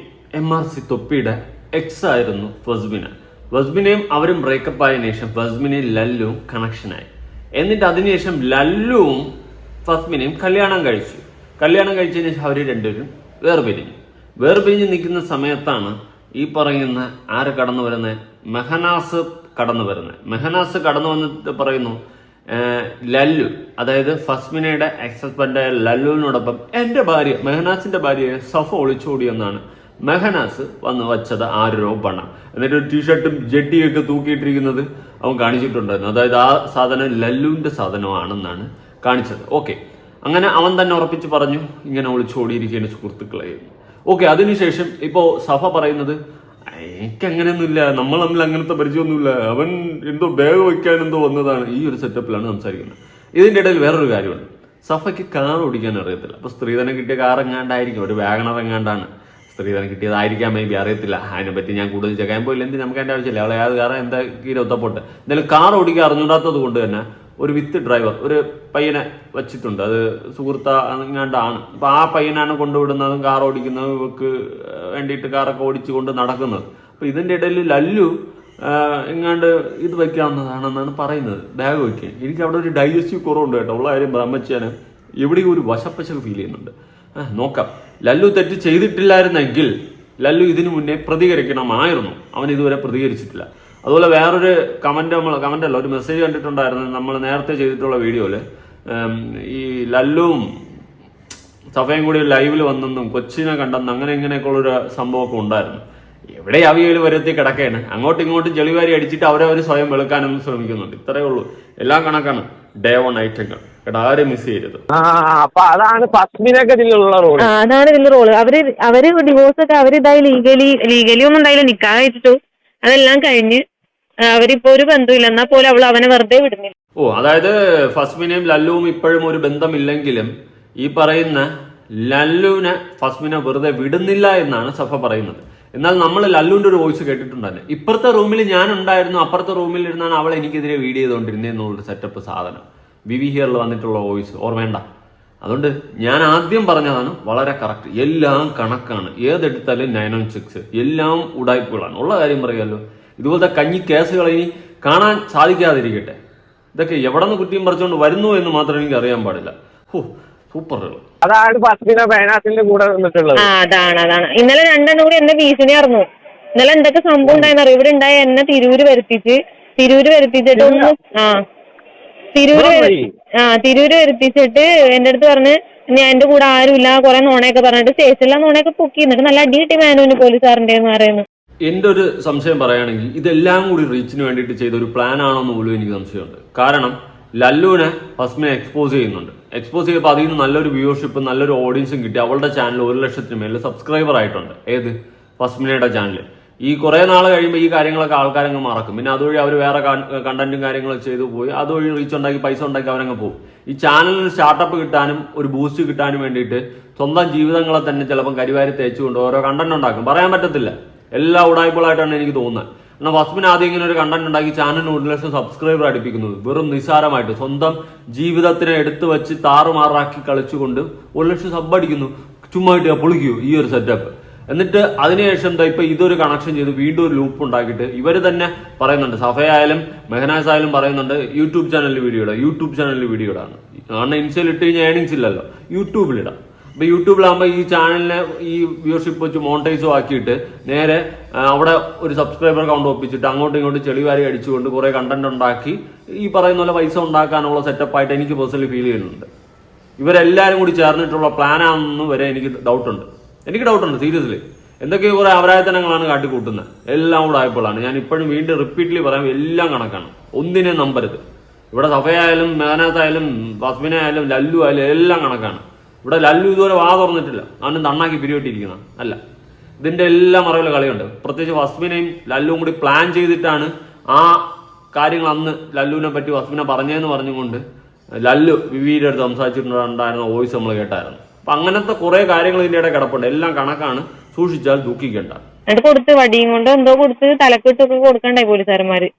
MRC തൊപ്പിയുടെ എക്സ് ആയിരുന്നു ഫസ്മിന. ഫസ്മിനയും അവരും ബ്രേക്കപ്പ് ആയതിനു ശേഷം ഫസ്മിനയും ലല്ലുവും കണക്ഷനായി. എന്നിട്ട് അതിനുശേഷം ലല്ലുവും ഫസ്മിനയും കല്യാണം കഴിച്ചതിന് ശേഷം അവർ രണ്ടുപേരും വേർപിരിഞ്ഞ് നിൽക്കുന്ന സമയത്താണ് ഈ പറയുന്ന ആര് കടന്നു വരുന്നത്, മെഹനാസ് കടന്നു വന്നിട്ട് പറയുന്നു, ലല്ലു, അതായത് ഫസ്മിനയുടെ എക്സ് ഹസ്ബൻഡ് ലല്ലുവിനോടൊപ്പം എൻ്റെ ഭാര്യ മെഹനാസിന്റെ ഭാര്യയെ സഫ ഒളിച്ചോടിയെന്നാണ് മെഹനാസ് വന്ന് വച്ചത് ആരോ പണം. എന്നിട്ട് ഒരു ടീഷർട്ടും ജെട്ടിയും ഒക്കെ തൂക്കിയിട്ടിരിക്കുന്നത് അവൻ കാണിച്ചിട്ടുണ്ടായിരുന്നു. അതായത് ആ സാധനം ലല്ലുവിന്റെ സാധനമാണെന്നാണ് കാണിച്ചത്. ഓക്കെ, അങ്ങനെ അവൻ തന്നെ ഉറപ്പിച്ച് പറഞ്ഞു ഇങ്ങനെ ഒളിച്ചോടിയിരിക്കുന്ന സുഹൃത്തുക്കളായിരുന്നു. ഓക്കെ, അതിനുശേഷം ഇപ്പോൾ സഫ പറയുന്നത് എനിക്കങ്ങനെയൊന്നുമില്ല, നമ്മൾ തമ്മിൽ അങ്ങനത്തെ പരിചയമൊന്നുമില്ല, അവൻ എന്തോ ബാഗ് വയ്ക്കാൻ എന്തോ വന്നതാണ്. ഈ ഒരു സെറ്റപ്പിലാണ് സംസാരിക്കുന്നത്. ഇതിൻ്റെ ഇടയിൽ വേറൊരു കാര്യമുണ്ട്, സഫയ്ക്ക് കാർ ഓടിക്കാൻ അറിയത്തില്ല. അപ്പോൾ സ്ത്രീധനം കിട്ടിയ കാർ എങ്ങാണ്ടായിരിക്കും, ഒരു വാഗണർ എങ്ങാണ്ടാണ് സ്ത്രീധനം കിട്ടിയതായിരിക്കാം, മേ ബി, അറിയത്തില്ല. അതിനെപ്പറ്റി ഞാൻ കൂടുതൽ ചെക്കാൻ പോയില്ല, എന്ത് നമുക്ക് എൻ്റെ ആവശ്യമില്ല. അവളെ ഏത് കാറ് എന്താ ഒത്തപ്പോട്ട്. എന്തായാലും കാർ ഓടിക്കാൻ അറിഞ്ഞൂടാത്തത് കൊണ്ട് തന്നെ ഒരു വിത്ത് ഡ്രൈവർ, ഒരു പയ്യനെ വെച്ചിട്ടുണ്ട്. അത് സുഹൃത്ത എങ്ങാണ്ടാണ്. അപ്പൊ ആ പയ്യനാണ് കൊണ്ടുവിടുന്നതും കാർ ഓടിക്കുന്നതും ഇവർക്ക് വേണ്ടിയിട്ട് കാറൊക്കെ ഓടിച്ചു കൊണ്ട് നടക്കുന്നത്. അപ്പൊ ഇതിന്റെ ഇടയിൽ ലല്ലു എങ്ങാണ്ട് ഇത് വയ്ക്കാവുന്നതാണെന്നാണ് പറയുന്നത്, ബാഗ് വയ്ക്കാൻ. എനിക്ക് അവിടെ ഒരു ഡൈജസ്റ്റീവ് കുറവുണ്ട് കേട്ടോ, ഉള്ള കാര്യം ബ്രഹ്മച്ചാന് എവിടെയും ഒരു വശപ്പശക്ക് ഫീൽ ചെയ്യുന്നുണ്ട്. നോക്കാം. ലല്ലു തെറ്റ് ചെയ്തിട്ടില്ലായിരുന്നെങ്കിൽ ലല്ലു ഇതിനു മുന്നേ പ്രതികരിക്കണമായിരുന്നു. അവൻ ഇതുവരെ പ്രതികരിച്ചിട്ടില്ല. അതുപോലെ വേറൊരു കമൻ്റ് ഒരു മെസ്സേജ് കണ്ടിട്ടുണ്ടായിരുന്നു നമ്മൾ നേരത്തെ ചെയ്തിട്ടുള്ള വീഡിയോയിൽ. ഈ ലല്ലുവും സഫയും കൂടി ലൈവിൽ വന്നെന്നും കൊച്ചിനെ കണ്ടെന്നും അങ്ങനെ ഇങ്ങനെയൊക്കെയുള്ളൊരു സംഭവമൊക്കെ ഉണ്ടായിരുന്നു. എവിടെ അവിയൽ വരുത്തി കിടക്കുകയാണ്, അങ്ങോട്ടും ഇങ്ങോട്ടും ചെളിവാരി അടിച്ചിട്ട് അവരവർ സ്വയം വെളുക്കാനും ശ്രമിക്കുന്നുണ്ട്. ഇത്രയേ ഉള്ളൂ, എല്ലാം കണക്കാണ്. ഡേ 1 ഐറ്റങ്ങൾ കേട്ടോ, ആരും മിസ് ചെയ്യരുത്. അതാണ് ഇതിന്റെ റോള്. അവര് ഡിവോഴ്സ് ഒക്കെ അവരിതായി ലീഗലി ഒന്നും ഉണ്ടായില്ല, നിക്കാഹ് വെച്ചിട്ടു അതെല്ലാം കഴിഞ്ഞ് അവരിപ്പോ ഒരു ബന്ധമില്ല, എന്നാൽ പോലും അവൾ അവനെ വെറുതെ വിടുന്നില്ല. അതായത് ഫസ്മിനയും ലല്ലുവും ഇപ്പോഴും ഒരു ബന്ധമില്ലെങ്കിലും ഈ പറയുന്ന ലല്ലുവിനെ ഫസ്മിന വെറുതെ വിടുന്നില്ല എന്നാണ് സഫ പറയുന്നത്. എന്നാൽ നമ്മൾ ലല്ലുവിന്റെ ഒരു വോയിസ് കേട്ടിട്ടുണ്ടായിരുന്നു. ഇപ്പുറത്തെ റൂമിൽ ഞാൻ ഉണ്ടായിരുന്നു, അപ്പുറത്തെ റൂമിൽ ഇരുന്നാണ് അവൾ എനിക്കെതിരെ വീഡിയോ ചെയ്തുകൊണ്ടിരുന്നതെന്നുള്ളൊരു സെറ്റപ്പ് സാധനം വിവി ഹിയറിൽ വന്നിട്ടുള്ള വോയിസ് ഓർമ്മേണ്ട. അതുകൊണ്ട് ഞാൻ ആദ്യം പറഞ്ഞതാണ് വളരെ കറക്റ്റ്. എല്ലാം കണക്കാണ്, ഏതെടുത്താലും 916 എല്ലാം ഉടായ്പകളാണ്. ഉള്ള കാര്യം പറയാമല്ലോ. ഇതുപോലത്തെ കഞ്ഞി കേസുകൾ ഇനി കാണാൻ സാധിക്കാതിരിക്കട്ടെ. ഇതൊക്കെ എവിടെ നിന്ന് കുറ്റിയും പറിച്ചുകൊണ്ട് വരുന്നു എന്ന് മാത്രം എനിക്ക് അറിയാൻ പാടില്ല. സൂപ്പർ. അതാണ് ഫസ്മിന ബൈനാസിന്റെ കൂടെ നിന്നിട്ടുള്ളത്. അതാണ് ഇന്നലെ 2 കൂടി എന്റെ ഭീഷണി ആയിരുന്നു. ഇന്നലെ എന്തൊക്കെ സംഭവം ഉണ്ടായെന്നറിയോ? ഇവിടെ ഉണ്ടായ എന്നെ തിരൂര് വരുത്തിച്ചിട്ട് ഒന്ന് തിരൂര് വരുത്തിച്ചിട്ട് എന്റെ അടുത്ത് പറഞ്ഞ് ഞാൻ എന്റെ കൂടെ ആരുമില്ല, കുറെ നോണയൊക്കെ പറഞ്ഞിട്ട് സ്റ്റേഷനിലെ നോണയൊക്കെ പൊക്കി. എന്നിട്ട് നല്ല അടി കിട്ടി മാനുവിന് പോലീസുകാരൻ്റെ എന്ന് പറയുന്നു. എന്റെ ഒരു സംശയം പറയുകയാണെങ്കിൽ ഇതെല്ലാം കൂടി റീച്ചിന് വേണ്ടിയിട്ട് ചെയ്ത ഒരു പ്ലാൻ ആണോന്ന് പോലും എനിക്ക് സംശയമുണ്ട്. കാരണം ലല്ലുവിനെ ഫസ്മിനെ എക്സ്പോസ് ചെയ്യുന്നുണ്ട്. എക്സ്പോസ് ചെയ്തപ്പോൾ അതിൽ നിന്ന് നല്ലൊരു വ്യൂവർഷിപ്പും നല്ലൊരു ഓഡിയൻസും കിട്ടി. അവളുടെ ചാനൽ 1 ലക്ഷത്തിന് മേലെ സബ്സ്ക്രൈബർ ആയിട്ടുണ്ട്. ഏത് ഫസ്മിനയുടെ ചാനൽ. ഈ കുറെ നാൾ കഴിയുമ്പോൾ ഈ കാര്യങ്ങളൊക്കെ ആൾക്കാരങ്ങ് മറക്കും. പിന്നെ അതുവഴി അവർ വേറെ കണ്ടന്റും കാര്യങ്ങളൊക്കെ ചെയ്തു പോയി അതുവഴി റീച്ച് ഉണ്ടാക്കി പൈസ ഉണ്ടാക്കി അവരങ്ങ് പോകും. ഈ ചാനലിന് സ്റ്റാർട്ടപ്പ് കിട്ടാനും ഒരു ബൂസ്റ്റ് കിട്ടാനും വേണ്ടിയിട്ട് സ്വന്തം ജീവിതങ്ങളെ തന്നെ ചിലപ്പം കരിവാരി തേച്ചുകൊണ്ട് ഓരോ കണ്ടന്റ് ഉണ്ടാക്കും. പറയാൻ പറ്റത്തില്ല, എല്ലാ ഉടായ്പകളായിട്ടാണ് എനിക്ക് തോന്നുന്നത്. എന്നാൽ ഫസ്മിന് ആദ്യം ഇങ്ങനെ ഒരു കണ്ടന്റ് ഉണ്ടാക്കി ചാനലിന് 1 ലക്ഷം സബ്സ്ക്രൈബർ അടുപ്പിക്കുന്നത് വെറും നിസ്സാരമായിട്ട് സ്വന്തം ജീവിതത്തിനെ എടുത്തു വെച്ച് താറുമാറാക്കി കളിച്ചുകൊണ്ട് 1 ലക്ഷം സബ് അടിക്കുന്നു. ചുമ്മായിട്ട് പൊളിക്കൂ ഈ ഒരു സെറ്റപ്പ്. എന്നിട്ട് അതിനുശേഷം ഇപ്പൊ ഇതൊരു കണക്ഷൻ ചെയ്ത് വീണ്ടും ഒരു ലൂപ്പ് ഉണ്ടാക്കിയിട്ട് ഇവര് തന്നെ പറയുന്നുണ്ട്. സഫയായാലും മെഹനാസ് ആയാലും പറയുന്നുണ്ട് യൂട്യൂബ് ചാനലിൽ വീഡിയോ ഇടാണ്. കാരണം ഇൻസ്റ്റയിൽ ഇട്ട് കഴിഞ്ഞാൽ ഏണിങ്സ് ഇല്ലല്ലോ, യൂട്യൂബിലിടാം. അപ്പൊ യൂട്യൂബിലാകുമ്പോൾ ഈ ചാനലിനെ ഈ വ്യൂവർഷിപ്പ് വെച്ച് മോണിറ്റൈസും ആക്കിയിട്ട് നേരെ അവിടെ ഒരു സബ്സ്ക്രൈബർ കൗണ്ട് ഒപ്പിച്ചിട്ട് അങ്ങോട്ടും ഇങ്ങോട്ടും ചെളിവാരി അടിച്ചുകൊണ്ട് കുറെ കണ്ടന്റ് ഉണ്ടാക്കി ഈ പറയുന്ന പോലെ പൈസ ഉണ്ടാക്കാനുള്ള സെറ്റപ്പായിട്ട് എനിക്ക് പേഴ്സണലി ഫീൽ ചെയ്യുന്നുണ്ട്. ഇവരെല്ലാരും കൂടി ചേർന്നിട്ടുള്ള പ്ലാനാണെന്ന് വരെ എനിക്ക് ഡൗട്ടുണ്ട് സീരിയസ്ലി. എന്തൊക്കെയോ കുറെ അപരാധനങ്ങളാണ് കാട്ടിക്കൂട്ടുന്നത്. എല്ലാം കൂടെ ആയപ്പോഴാണ്. ഞാൻ ഇപ്പോഴും വീണ്ടും റിപ്പീറ്റ്ലി പറയാം, എല്ലാം കണക്കാണ്. ഒന്നിനെ നമ്പരുത്. ഇവിടെ സഫയായാലും മെഹനാസ് ആയാലും ഫസ്മിന ആയാലും ലല്ലു ആയാലും എല്ലാം കണക്കാണ്. ഇവിടെ ലല്ലു ഇതുവരെ വാ തുറന്നിട്ടില്ല, അവന് നന്നാക്കി പിരിവെട്ടിയിരിക്കുന്ന അല്ല. ഇതിന്റെ എല്ലാം മറവിലെ കളിയുണ്ട്. പ്രത്യേകിച്ച് ഫസ്മിനെയും ലല്ലുവും കൂടി പ്ലാൻ ചെയ്തിട്ടാണ് ആ കാര്യങ്ങൾ അന്ന് ലല്ലുവിനെ പറ്റി ഫസ്മിനെ പറഞ്ഞതെന്ന് പറഞ്ഞുകൊണ്ട് ലല്ലു വിവിയുടെ അടുത്ത് സംസാരിച്ചിട്ടുണ്ടായിരുന്ന വോയിസ് നമ്മൾ കേട്ടായിരുന്നു. അപ്പൊ അങ്ങനത്തെ കുറെ കാര്യങ്ങൾ ഇതിന്റെ ഇടയിൽ കിടപ്പുണ്ട്. എല്ലാം കണക്കാണ്, സൂക്ഷിച്ചാൽ ദുഃഖിക്കണ്ട. എന്നിട്ട് കൊടുത്ത് വടിയും കൊണ്ട് എന്തോ കൊടുത്ത് തലക്കിട്ടൊക്കെ കൊടുക്കണ്ടായി പോലീസുകാരന്മാര്.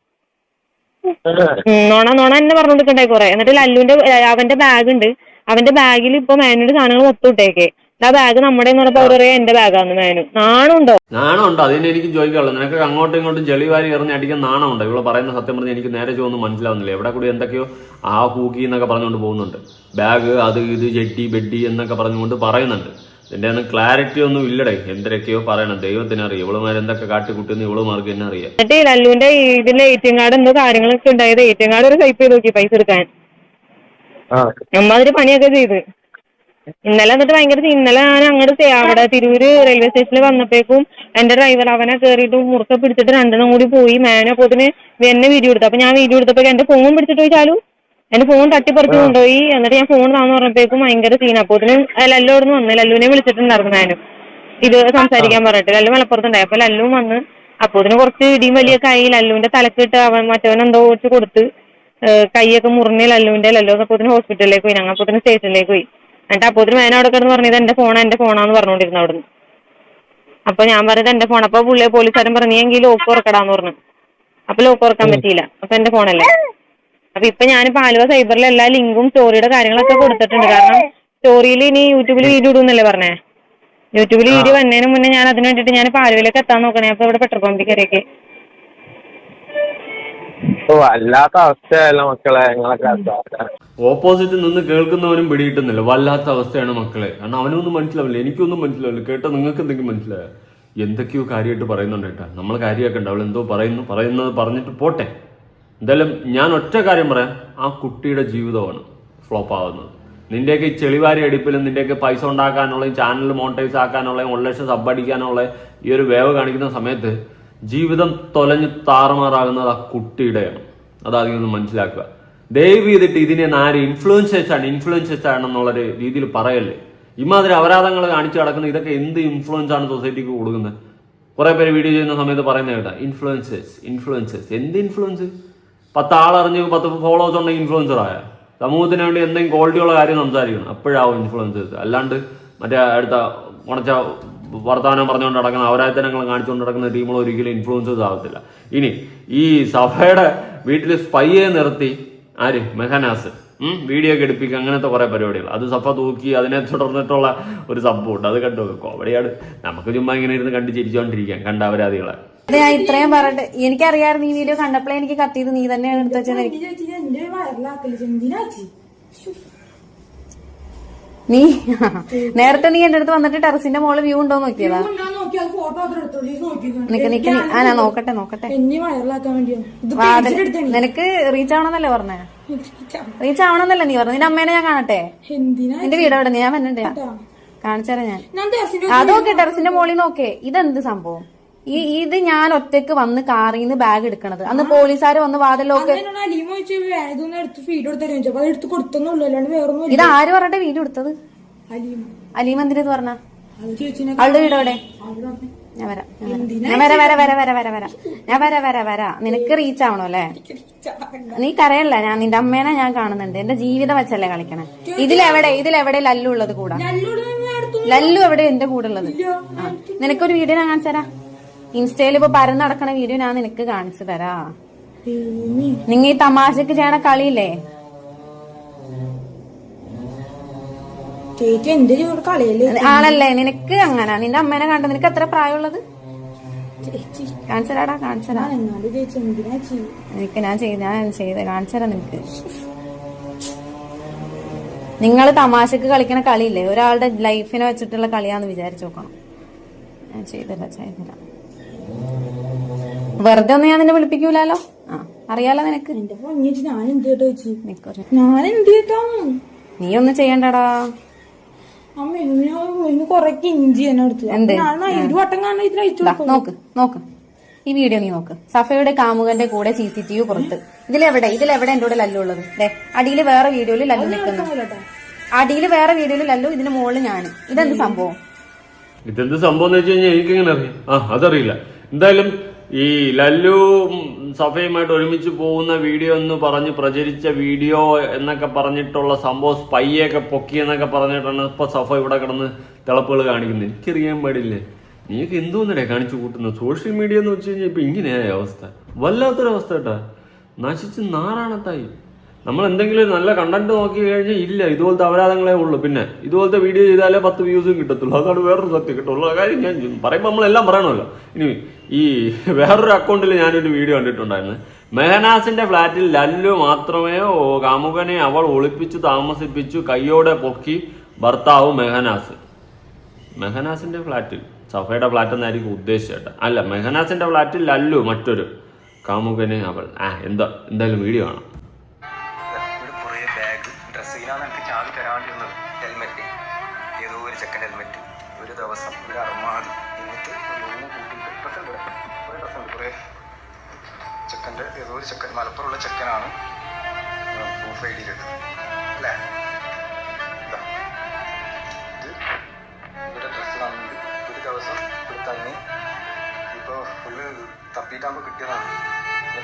നോണ എന്നെ പറഞ്ഞു കൊടുക്കണ്ടായി കുറെ. എന്നിട്ട് ലല്ലുവിന്റെ അവന്റെ ബാഗ് ഉണ്ട്, അവന്റെ ബാഗിൽ ഇപ്പൊ മേനോട് സാധനങ്ങൾ മൊത്തം ഇട്ടേക്കെ. ആ ബാഗ് നമ്മുടെ പറഞ്ഞപ്പോ അവരറിയാം എന്റെ ബാഗാന്ന്. മേനു നാണുണ്ടോ? അതിന് എനിക്ക് ചോദിക്കാനുള്ളൂ. നിനക്ക് അങ്ങോട്ടും ഇങ്ങോട്ടും ചെളിവാരി എറിഞ്ഞ് അടിക്കാൻ നാണമുണ്ടോ? ഇവിടെ പറയുന്ന സത്യം പറഞ്ഞാൽ എനിക്ക് നേരെ ചോദിച്ചൊന്നും മനസ്സിലാവുന്നില്ല. എവിടെ കൂടി എന്തൊക്കെയോ ആ ഹൂക്കി എന്നൊക്കെ പറഞ്ഞുകൊണ്ട് പോകുന്നുണ്ട്. ബാഗ് അത് ഇത് ജെട്ടി ബെഡി എന്നൊക്കെ പറഞ്ഞുകൊണ്ട് പറയുന്നുണ്ട്. ഇതിന്റെ ഒന്നും ക്ലാരിറ്റി ഒന്നും ഇല്ലടേ. എന്തൊക്കെയോ പറയണം, ദൈവത്തിനറിയാം. ഇവളുമാർ എന്തൊക്കെ കാട്ടിക്കൂട്ടുന്ന ഇവളുമാർക്ക് തന്നെ അറിയാം. എന്നിട്ട് ലല്ലുവിന്റെ ഇതിന്റെ എ.ടി.എം കാർഡ് എന്തോ കാര്യങ്ങളൊക്കെ ഉണ്ടായത്. എ.ടി.എം കാർഡ് ഒരു ടൈപ്പ് ചെയ്ത് നോക്കി പൈസ എടുക്കാൻ. നമ്മതിരി പണിയൊക്കെ ചെയ്ത് ഇന്നലെ. എന്നിട്ട് ഭയങ്കര ഇന്നലെ ഞാൻ അങ്ങോട്ട് അവിടെ തിരൂര് റെയിൽവേ സ്റ്റേഷനിൽ വന്നപ്പോഴേക്കും എന്റെ ഡ്രൈവർ അവനെ കയറിയിട്ട് മുറുക്കെ പിടിച്ചിട്ട് 2 കൂടി പോയി. മേനപ്പോ എന്നെ വീഡിയോ എടുത്തു. അപ്പൊ ഞാൻ വീഡിയോ എടുത്തപ്പോ എന്റെ ഫോൺ പിടിച്ചിട്ട് ചോദിച്ചാലും എന്റെ ഫോൺ തട്ടിപ്പറിച്ച് കൊണ്ടുപോയി. എന്നിട്ട് ഞാൻ ഫോൺ താന്ന് പറഞ്ഞപ്പോഴേക്കും ഭയങ്കര സീൻ. അപ്പൊ ലല്ലോടുന്ന് വന്ന് ലല്ലുവിനെ വിളിച്ചിട്ടുണ്ടായിരുന്നു മേനും ഇത് സംസാരിക്കാൻ പറഞ്ഞിട്ട്. ലല്ലു മലപ്പുറത്തുണ്ടായി. അപ്പൊ ലല്ലും വന്ന് അപ്പൊ കുറച്ച് ഇടിയും വലിയൊക്കെ ആയി. ലല്ലുവിന്റെ തലക്കിട്ട് മറ്റവൻ എന്തോ വെച്ച് കൊടുത്ത് കൈയൊക്കെ മുറിഞ്ഞ് ലല്ലു അപ്പൊ ഹോസ്പിറ്റലിലേക്ക് പോയി. ഞങ്ങൾ അപ്പൊ സ്റ്റേഷനിലേക്ക് പോയി. എന്നിട്ട് അപ്പൊ മേന അവിടെ കിടന്ന് പറഞ്ഞത് എന്റെ ഫോണാന്ന് പറഞ്ഞോണ്ടിരുന്നു അവിടുന്ന്. അപ്പൊ ഞാൻ പറഞ്ഞത് എന്റെ ഫോൺ. അപ്പൊ പോലീസുകാരൻ പറഞ്ഞു എങ്കിൽ ലോക്ക് തുറക്കടാന്ന് പറഞ്ഞു. അപ്പൊ ലോക്ക് തുറക്കാൻ പറ്റിയില്ല. അപ്പൊ എന്റെ ഫോണല്ലേ. അപ്പൊ ഇപ്പൊ ഞാനിപ്പോ ആലുവ സൈബറിൽ എല്ലാ ലിങ്കും സ്റ്റോറിയുടെ കാര്യങ്ങളൊക്കെ കൊടുത്തിട്ടുണ്ട്. കാരണം സ്റ്റോറിയിൽ ഇനി യൂട്യൂബിൽ വീഡിയോ ഇടുന്നല്ലേ പറഞ്ഞേ. യൂട്യൂബിൽ വീഡിയോ വന്നതിന് മുന്നേ ഞാൻ അതിന് വേണ്ടിട്ട് ഞാൻ ആലുവയിലേക്ക് എത്താൻ നോക്കണേ. അപ്പൊ ഇവിടെ പെട്രോൾ പമ്പിൽ കയറിയൊക്കെ വല്ലാത്ത അവസ്ഥയല്ല മക്കളെ. ഓപ്പോസിറ്റ് നിന്ന് കേൾക്കുന്നവനും പിടികിട്ടുന്നില്ല. വല്ലാത്ത അവസ്ഥയാണ് മക്കളെ. കാരണം അവനൊന്നും മനസ്സിലാവില്ല, എനിക്കൊന്നും മനസ്സിലാവില്ല. കേട്ടോ നിങ്ങൾക്ക് എന്തെങ്കിലും മനസ്സിലായോ? എന്തൊക്കെയോ കാര്യമായിട്ട് പറയുന്നുണ്ട് കേട്ടാ. നമ്മൾ കാര്യമാക്കണ്ട. അവൾ എന്തോ പറയുന്നത് പറഞ്ഞിട്ട് പോട്ടെ. എന്തായാലും ഞാൻ ഒറ്റ കാര്യം പറയാം, ആ കുട്ടിയുടെ ജീവിതമാണ് ഫ്ലോപ്പ് ആവുന്നത്. നിന്റെയൊക്കെ ഈ ചെളിവാരി അടിപ്പിലും നിന്റെയൊക്കെ പൈസ ഉണ്ടാക്കാനുള്ളതും ചാനൽ മോണിറ്റൈസ് ആക്കാനുള്ളതും 1 ലക്ഷം സബ് അടിക്കാനുള്ള ഈ ഒരു വേവ് കാണിക്കുന്ന സമയത്ത് ജീവിതം തൊലഞ്ഞ് താറുമാറാകുന്നത് ആ കുട്ടിയുടെയാണ്. അതാദ്യം ഒന്ന് മനസ്സിലാക്കുക. ദയവ് ചെയ്തിട്ട് ഇതിനെ ആര് ഇൻഫ്ലുവൻസേഴ്സ് ആണെന്നുള്ളൊരു രീതിയിൽ പറയല്ലേ. ഇമാതിരി അപരാധങ്ങൾ കാണിച്ചു കിടക്കുന്ന ഇതൊക്കെ എന്ത് ഇൻഫ്ലുവൻസ് ആണ് സൊസൈറ്റിക്ക് കൊടുക്കുന്നത്? കുറെ പേര് വീഡിയോ ചെയ്യുന്ന സമയത്ത് പറയുന്നത് കേട്ടാ, ഇൻഫ്ലുവൻസേഴ്സ്. എന്ത് ഇൻഫ്ലുവൻസ്? 10 ആളറിഞ്ഞ് 10 ഫോളോവേഴ്സ് ഉണ്ടെങ്കിൽ ഇൻഫ്ലുവൻസറായ സമൂഹത്തിന് വേണ്ടി എന്തെങ്കിലും ക്വാളിറ്റിയുള്ള കാര്യം സംസാരിക്കണം. അപ്പോഴാവും ഇൻഫ്ലുവൻസേഴ്സ്. അല്ലാണ്ട് മറ്റേ അടുത്ത ഉണച്ച വർത്തമാനം പറഞ്ഞുകൊണ്ട് നടക്കുന്ന അവരാധനങ്ങൾ കാണിച്ചുകൊണ്ട് നടക്കുന്ന ടീമുകൾ ഒരിക്കലും ഇൻഫ്ലുവൻസേഴ്സ് ആവത്തില്ല. ഇനി ഈ സഫയുടെ വീട്ടിൽ സ്പൈയെ നിർത്തി ആര് മെഹനാസ് വീഡിയോ ഒക്കെ എടുപ്പിക്കുക, അങ്ങനത്തെ കുറെ പരിപാടികൾ. അത് സഫ തൂക്കി അതിനെ തുടർന്നിട്ടുള്ള ഒരു സംഭവമുണ്ട്. അത് കണ്ടു കോമഡിയാണ്. നമുക്ക് ചുമ്മാ ഇങ്ങനെ ഇരുന്ന് കണ്ടു ചിരിച്ചോണ്ടിരിക്കാം കണ്ട അപരാധികളെ. ഞാൻ ഇത്രയും പറഞ്ഞിട്ട് എനിക്കറിയാമായിരുന്നു ഈ വീഡിയോ കണ്ടപ്പോഴേ എനിക്ക് കത്തിയത് നീ തന്നെയാണ് എടുത്ത് വെച്ചത്. നീ നേരത്തെ നീ എന്റെ അടുത്ത് വന്നിട്ട് ടെറസിന്റെ മോള് വ്യൂ ഉണ്ടോ നോക്കിയതാ? ഞാൻ നോക്കട്ടെ. നിനക്ക് റീച്ച് ആവണമെന്നല്ലേ പറഞ്ഞേ? റീച്ച് ആവണമെന്നല്ലേ നീ പറഞ്ഞു? നിന്റെ അമ്മേനെ ഞാൻ കാണട്ടെ? നിന്റെ വീട് എവിടെ? ഞാൻ വന്നിട്ട് കാണിച്ചാലേ ഞാൻ. അതൊക്കെ ടെറസിന്റെ മോളിൽ നോക്കേ. ഇതെന്ത് സംഭവം? ഇത് ഞാൻ ഒറ്റക്ക് വന്ന് കാറിൽ നിന്ന് ബാഗ് എടുക്കണത്. അന്ന് പോലീസുകാർ വന്ന് വാതിലൊക്കെ ഇത് ആര് പറഞ്ഞിട്ട് വീഡിയോ എടുത്തത്? അലീം എന്തിനത് പറഞ്ഞ? അവളുടെ വീട് എവിടെ? ഞാൻ വരാം. നിനക്ക് റീച്ച് ആവണോ അല്ലേ? നീ കരയല്ല, ഞാൻ നിന്റെ അമ്മേനെ ഞാൻ കാണുന്നുണ്ട്. എന്റെ ജീവിതം വെച്ചല്ലേ കളിക്കണേ. ഇതിലെവിടെ ലല്ലു ഉള്ളത് കൂടാ? ലല്ലു എവിടെ എന്റെ കൂടെ ഉള്ളത്? നിനക്കൊരു വീഡിയോ ഞാൻ കാണിച്ചു തരാം. ഇൻസ്റ്റയിൽ ഇപ്പൊ പരന്ന് നടക്കണ വീഡിയോ ഞാൻ നിനക്ക് കാണിച്ചു തരാ. നിങ്ങ ഈ തമാശക്ക് ചെയ്യണ കളിയില്ലേ? ആണല്ലേ? നിനക്ക് അങ്ങനെ നിന്റെ അമ്മേനെ കണ്ട. നിനക്ക് എത്ര പ്രായമുള്ളത്? കാണിച്ചരാടാ, കാണിച്ചരാ. എനിക്ക് ഞാൻ ചെയ്ത് കാണിച്ചരാ നിനക്ക്. നിങ്ങൾ തമാശക്ക് കളിക്കണ കളിയില്ലേ, ഒരാളുടെ ലൈഫിനെ വെച്ചിട്ടുള്ള കളിയാന്ന് വിചാരിച്ചു നോക്കണം. ഞാൻ ചെയ്തരാ. വെറുതെ ഒന്നും ഞാൻ നിന്നെ വിളിപ്പിക്കൂലോ. അറിയാലോ നിനക്ക്. നീ ഒന്നും ചെയ്യണ്ടടാ. നോക്ക് ഈ വീഡിയോ നീ നോക്ക്. സഫയുടെ കാമുകന്റെ കൂടെ CCTV പുറത്ത്. ഇതിലെവിടെ എന്റെ കൂടെ ലല്ലു ഉള്ളത്? അടിയിൽ വേറെ വീഡിയോയിൽ ലല്ലു നിൽക്കുന്നു. അടിയിൽ വേറെ വീഡിയോയിൽ ലല്ലു, ഇതിന് മുകളിൽ ഞാൻ. ഇതെന്ത് സംഭവം എന്ന് വെച്ച് കഴിഞ്ഞാൽ എനിക്കെങ്ങനെ അറിയാം? അതറിയില്ല. എന്തായാലും ഈ ലല്ലു സഫയുമായിട്ട് ഒരുമിച്ച് പോകുന്ന വീഡിയോ എന്ന് പറഞ്ഞ് പ്രചരിച്ച വീഡിയോ എന്നൊക്കെ പറഞ്ഞിട്ടുള്ള സംഭവം സ്പൈയൊക്കെ പൊക്കി എന്നൊക്കെ പറഞ്ഞിട്ടാണ് ഇപ്പൊ സഫ ഇവിടെ കിടന്ന് തിളപ്പുകൾ കാണിക്കുന്നത്. എനിക്കറിയാൻ പാടില്ലേ? നീക്ക് എന്തോന്നടേ കാണിച്ചു കൂട്ടുന്നത്? സോഷ്യൽ മീഡിയ എന്ന് വെച്ച് കഴിഞ്ഞാൽ ഇപ്പൊ ഇങ്ങനെയായ അവസ്ഥ, വല്ലാത്തൊരവസ്ഥ കേട്ടാ. നശിച്ച് നാറാണത്തായി. നമ്മൾ എന്തെങ്കിലും ഒരു നല്ല കണ്ടന്റ് നോക്കി കഴിഞ്ഞാൽ ഇല്ല, ഇതുപോലത്തെ അപരാധങ്ങളേ ഉള്ളൂ. പിന്നെ ഇതുപോലത്തെ വീഡിയോ ചെയ്താലേ 10 വ്യൂസും കിട്ടത്തുള്ളൂ. അതാണ് വേറൊരു സത്യം കിട്ടുള്ളൂ. കാര്യം ഞാൻ പറയുമ്പോൾ നമ്മളെല്ലാം പറയണമല്ലോ. ഇനി ഈ വേറൊരു അക്കൗണ്ടിൽ ഞാനൊരു വീഡിയോ കണ്ടിട്ടുണ്ടായിരുന്നു. മെഹനാസിന്റെ ഫ്ലാറ്റിൽ ലല്ലു മാത്രമേ കാമുകനെ അവൾ ഒളിപ്പിച്ചു താമസിപ്പിച്ചു കയ്യോടെ പൊക്കി ഭർത്താവ് മെഹനാസിന്റെ ഫ്ലാറ്റിൽ. സഫയുടെ ഫ്ലാറ്റ് എന്നായിരിക്കും ഉദ്ദേശിച്ചേട്ടാ. അല്ല, മെഹനാസിന്റെ ഫ്ലാറ്റിൽ ലല്ലു മറ്റൊരു കാമുകനെ അവൾ. എന്തായാലും വീഡിയോ കാണാം. ഒരു ദിവസം ഒരു അർമാദി എന്നിട്ട് ചെക്കൻ്റെ ഏതോ ഒരു ചെക്കൻ, മലപ്പുറമുള്ള ചെക്കനാണ് പ്രൂഫ് ഐ ഡിയിലിട്ടത് അല്ലേ? ഇത് ഇവിടെ ഡ്രസ്സ് കാണുന്നുണ്ട്. ഒരു ദിവസം ഇവിടെ തങ്ങി ഇപ്പോൾ ഫുള്ള് തപ്പിയിട്ടാകുമ്പോൾ കിട്ടിയതാണ്.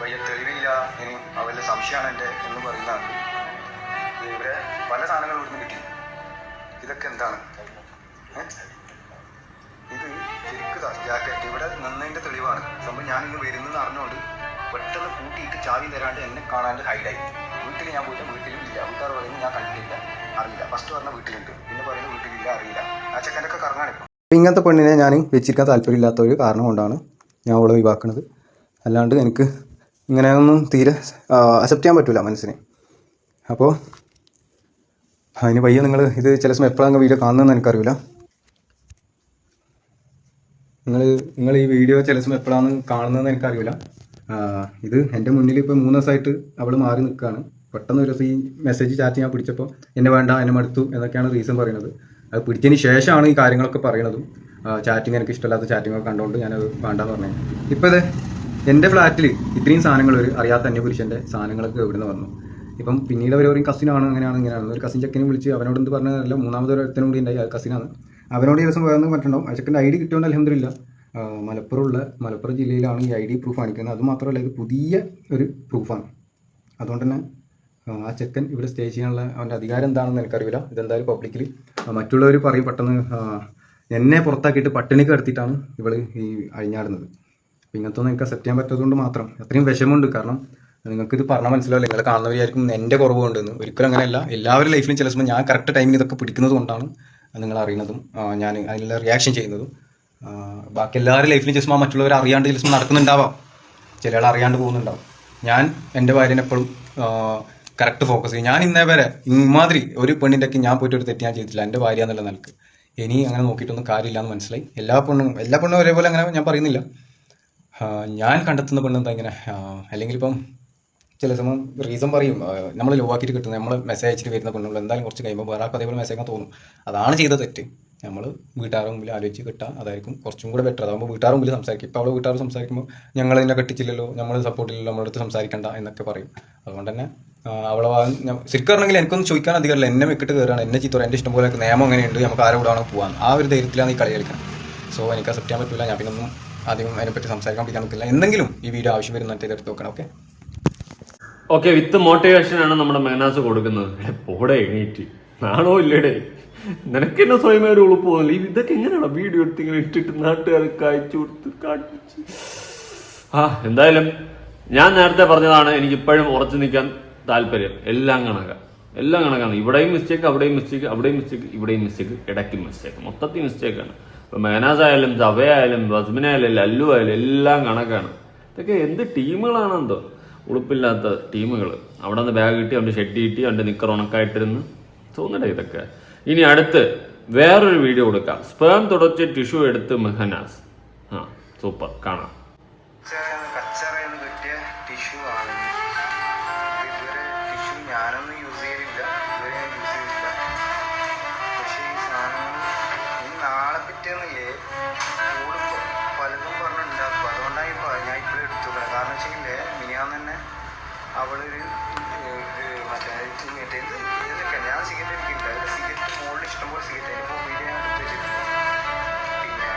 പയ്യ തെളിവില്ല, ഇനി അവരുടെ സംശയമാണ് എൻ്റെ എന്ന് പറയുന്നതാണ്. ഇവിടെ പല സാധനങ്ങളും ഇവിടുന്ന് കിട്ടി. ഇതൊക്കെ എന്താണ്? ഇത് ശരിക്കും ജാക്കറ്റ് ഇവിടെ നിന്നതിൻ്റെ തെളിവാണ്. സംഭവം ഞാനിങ്ങ് വരുന്നതെന്ന് അറിഞ്ഞുകൊണ്ട് പെട്ടെന്ന് കൂട്ടിയിട്ട് ചാവി തരാണ്ട് എന്നെ കാണാണ്ട് ഹൈഡായി. വീട്ടിൽ ഞാൻ പോയിട്ട് വീട്ടിലും ഇല്ല. വീട്ടുകാർ പറയുന്നത് ഞാൻ കണ്ടിട്ടില്ല, അറിയില്ല. ഫസ്റ്റ് പറഞ്ഞ വീട്ടിലുണ്ട്, പിന്നെ പറയുന്നത് വീട്ടിലില്ല, അറിയില്ല. ആ ചെക്കൻ്റെ ഒക്കെ കറങ്ങാണിപ്പോൾ. ഇങ്ങനത്തെ പെണ്ണിനെ ഞാൻ വെച്ചിരിക്കാൻ താല്പര്യമില്ലാത്ത ഒരു കാരണം കൊണ്ടാണ് ഞാൻ അവളെ ഒഴിവാക്കുന്നത്. അല്ലാണ്ട് എനിക്ക് ഇങ്ങനെയൊന്നും തീരെ അക്സെപ്റ്റ് ചെയ്യാൻ പറ്റില്ല മനസ്സിന്. അപ്പോൾ അതിന് പയ്യെ നിങ്ങൾ ഇത് ചില സമയം എപ്പോഴാണ് വീഡിയോ കാണുന്നതെന്ന് എനിക്കറിയില്ല. നിങ്ങൾ ഈ വീഡിയോ ചില സമയം എപ്പോഴാണ് കാണുന്നതെന്ന് എനിക്കറിയില്ല. ഇത് എൻ്റെ മുന്നിൽ ഇപ്പോൾ 3 ദിവസമായിട്ട് അവൾ മാറി നിൽക്കുകയാണ്. പെട്ടെന്ന് ഒരു ദിവസം ഈ മെസ്സേജ് ചാറ്റ് ഞാൻ പിടിച്ചപ്പോൾ എന്നെ വേണ്ട, എന്നെ മടുത്തു എന്നൊക്കെയാണ് റീസൺ പറയുന്നത്. അത് പിടിച്ചതിന് ശേഷമാണ് ഈ കാര്യങ്ങളൊക്കെ പറയണതും. ചാറ്റിങ് എനിക്ക് ഇഷ്ടമില്ലാത്ത ചാറ്റിങ്ങൊക്കെ കണ്ടുകൊണ്ട് ഞാനത് വേണ്ടാന്ന് പറഞ്ഞു. ഇപ്പോൾ ഇത് എൻ്റെ ഫ്ലാറ്റിൽ ഇത്രയും സാധനങ്ങൾ ഒരു അറിയാത്ത അന്യപുരുഷൻ്റെ സാധനങ്ങളൊക്കെ എവിടുന്ന് വന്നു. ഇപ്പം പിന്നീട് അവർ പറയും കസിനാണ്, അങ്ങനെയാണ് ഇങ്ങനെയാണ്. ഒരു കസിൻ ചെക്കനെ വിളിച്ച് അവനോട് എന്ത് പറഞ്ഞതല്ല, 3ാമത് ഒരുത്തനും കൂടി ഉണ്ടായി, കസിനാണ്. അവനോട് ഈ ദിവസം വേണമെന്ന് പറഞ്ഞിട്ടുണ്ടാവും. ആ ചെക്കൻ്റെ ID കിട്ടിയോണ്ട് അൽഹംദുലില്ലാ. മലപ്പുറം ജില്ലയിലാണ് ഈ ID പ്രൂഫ് കാണിക്കുന്നത്. അതുമാത്രമല്ല, ഇത് പുതിയ ഒരു പ്രൂഫാണ്. അതുകൊണ്ട് തന്നെ ആ ചെക്കൻ ഇവിടെ സ്റ്റേ ചെയ്യാനുള്ള അവൻ്റെ അധികാരം എന്താണെന്ന് എനിക്കറിയില്ല. ഇതെന്തായാലും പബ്ലിക്കിൽ മറ്റുള്ളവർ പറയും പെട്ടെന്ന് എന്നെ പുറത്താക്കിയിട്ട് പട്ടിണിക്ക് എടുത്തിട്ടാണ് ഇവൾ ഈ അഴിഞ്ഞാടുന്നത്. അപ്പോൾ ഇങ്ങനത്തെ ഒന്നും എനിക്ക് അക്സെപ്റ്റ് ചെയ്യാൻ പറ്റാത്തതുകൊണ്ട് മാത്രം അത്രയും വിഷമമുണ്ട്. കാരണം നിങ്ങൾക്കിത് പറഞ്ഞാൽ മനസ്സിലാവില്ല, നിങ്ങൾ കാണുന്നവരായിരിക്കും എൻ്റെ കുറവ് കൊണ്ടെന്ന്. ഒരിക്കലും അങ്ങനെയല്ല. എല്ലാവരുടെ ലൈഫിലും ചില സമയം ഞാൻ കറക്റ്റ് ടൈമിൽ ഇതൊക്കെ പിടിക്കുന്നത് കൊണ്ടാണ് നിങ്ങൾ അറിയുന്നതും ഞാൻ അതിനുള്ള റിയാക്ഷൻ ചെയ്യുന്നതും. ബാക്കി എല്ലാവരുടെ ലൈഫിലും ചില സമയം മറ്റുള്ളവർ അറിയാണ്ട് ചില സമയം നടക്കുന്നുണ്ടാവാം, ചില ആൾ അറിയാണ്ട് പോകുന്നുണ്ടാവും. ഞാൻ എൻ്റെ ഭാര്യനെ എപ്പോഴും കറക്റ്റ് ഫോക്കസ് ചെയ്യും. ഞാൻ ഇന്നേ വരെ ഇമാതിരി ഒരു പെണ്ണിൻ്റെയൊക്കെ ഞാൻ പോയിട്ട് ഒരു തെറ്റ് ഞാൻ ചെയ്തിട്ടില്ല എൻ്റെ ഭാര്യ എന്നുള്ള നിലക്ക്. ഇനി അങ്ങനെ നോക്കിയിട്ടൊന്നും കാര്യമില്ല എന്ന് മനസ്സിലായി. എല്ലാ പെണ്ണും ഒരേപോലെ അങ്ങനെ ഞാൻ പറയുന്നില്ല. ഞാൻ കണ്ടെത്തുന്ന പെണ്ണെന്താ ഇങ്ങനെ, അല്ലെങ്കിൽ ഇപ്പം ചില സമയം റീസൺ പറയും നമ്മൾ ലോ ആക്കിയിട്ട് കിട്ടുന്നത്, നമ്മൾ മെസ്സേജ് അയച്ചിട്ട് വരുന്ന പെണ്ണുകൾ എന്തായാലും കുറച്ച് കഴിയുമ്പോൾ വേറെ അതേപോലെ മെസ്സേജ് തോന്നും. അതാണ് ചെയ്ത തെറ്റ്. നമ്മൾ വീട്ടുകാരുടെ മുമ്പിൽ ആലോചിച്ച് കിട്ടാൻ അതായിരിക്കും കുറച്ചും കൂടെ ബെറ്റർ. അതാകുമ്പോൾ വീട്ടുകാരുടെ മുമ്പിൽ സംസാരിക്കും. ഇപ്പോൾ അവൾ വീട്ടുകാർ സംസാരിക്കുമ്പോൾ ഞങ്ങൾ ഇതിനെ കെട്ടിച്ചില്ലല്ലോ, നമ്മൾ സപ്പോർട്ടില്ലല്ലോ, നമ്മുടെ അടുത്ത് സംസാരിക്കണ്ട എന്നൊക്കെ പറയും. അതുകൊണ്ട് തന്നെ അവളെ ശരിക്കും പറഞ്ഞെങ്കിൽ എനിക്കൊന്നും ചോദിക്കാൻ അധികമല്ല. എന്നെ വെക്കിട്ട് കയറുകയാണ്, എന്നെ ചീത്ത പറയാൻ. എൻ്റെ ഇഷ്ടം പോലെ നിയമം എങ്ങനെയുണ്ട്, നമുക്ക് ആരെ കൂടെ വേണം പോകാൻ, ആ ഒരു ധൈര്യത്തിലാണ് ഈ കളി കളിക്കണം. സോ എനിക്ക് അക്സെപ്റ്റ് ചെയ്യാൻ പറ്റില്ല. ഞാൻ പിന്നെ ഒന്നും അധികം അതിനെപ്പറ്റി സംസാരിക്കാൻ പറ്റാൻ പറ്റില്ല. എന്തെങ്കിലും ഈ വീഡിയോ ആവശ്യം വരുന്നിട്ട് ഇതെടുത്ത് നോക്കണം. ഓക്കെ, വിത്ത് മോട്ടിവേഷനാണ് നമ്മുടെ മെഹനാസ് കൊടുക്കുന്നത്. പോടെ എണീറ്റ് നാണോ ഇല്ലേടേ, നിനക്ക് എന്നെ സ്വയമേ ഒരു ഉളുപ്പ് പോകുന്നില്ല. ഇതൊക്കെ എങ്ങനെയാണ് വീഡിയോ എടുത്ത് ഇങ്ങനെ ഇട്ടിട്ട് നാട്ടുകാർക്ക് അയച്ചു കൊടുത്ത് കാട്ടിച്ച്. എന്തായാലും ഞാൻ നേരത്തെ പറഞ്ഞതാണ്, എനിക്കിപ്പോഴും ഉറച്ചു നിൽക്കാൻ താല്പര്യം. എല്ലാം കണക്കാണ്. ഇവിടെയും മിസ്റ്റേക്ക്, അവിടെയും മിസ്റ്റേക്ക്, അവിടെയും മിസ്റ്റേക്ക്, ഇവിടെയും മിസ്റ്റേക്ക്, ഇടയ്ക്കും മിസ്റ്റേക്ക്, മൊത്തത്തിൽ മിസ്റ്റേക്കാണ്. ഇപ്പം മെഹനാസ് ആയാലും സഭയായാലും ബസ്മിനായാലും ലല്ലു ആയാലും എല്ലാം കണക്കാണ്. ഇതൊക്കെ എന്ത് ടീമുകളാണെന്തോ, ഉളുപ്പില്ലാത്ത ടീമുകൾ. അവിടെ നിന്ന് ബാഗ് കിട്ടി, അവൻ്റെ ഷെഡ് കിട്ടി, അവൻ്റെ നിക്കർ ഉണക്കായിട്ടിരുന്ന് തോന്നട്ടെ ഇതൊക്കെ. ഇനി അടുത്ത് വേറൊരു വീഡിയോ കൊടുക്കാം. സ്പേം തുടച്ച് ടിഷ്യൂ എടുത്ത് മെഹനാസ്. സൂപ്പർ, കാണാം. കച്ചറയെന്ന് കിട്ടിയ ടിഷ്യൂ ആണ്. ഇതുവരെ ടിഷ്യൂ ഞാനൊന്നും യൂസ് ചെയ്തില്ല, ഇതുവരെ ഞാൻ യൂസ് ചെയ്തില്ല. പക്ഷേ ഈ സാധനങ്ങൾ നാളെ പിറ്റേന്നില്ലേ കൂടുമ്പോൾ പലതും പറഞ്ഞുണ്ടാക്കും. അതുകൊണ്ടാണ് ഞാൻ ഇപ്പോഴും എടുത്തത്. കാരണം വെച്ചെങ്കിൽ മിനിയാന്ന് തന്നെ അവളൊരു മറ്റേ ഇതിലൊക്കെ ഞാൻ സിഗരറ്റ് എടുക്കില്ല. അതിൽ സിഗരറ്റ് മുകളിൽ ഇഷ്ടംപോലെ സിഗരറ്റ് ഇപ്പോൾ വീഡിയോ ഞാൻ എടുത്ത് വെച്ചിട്ടുണ്ട്. പിന്നെ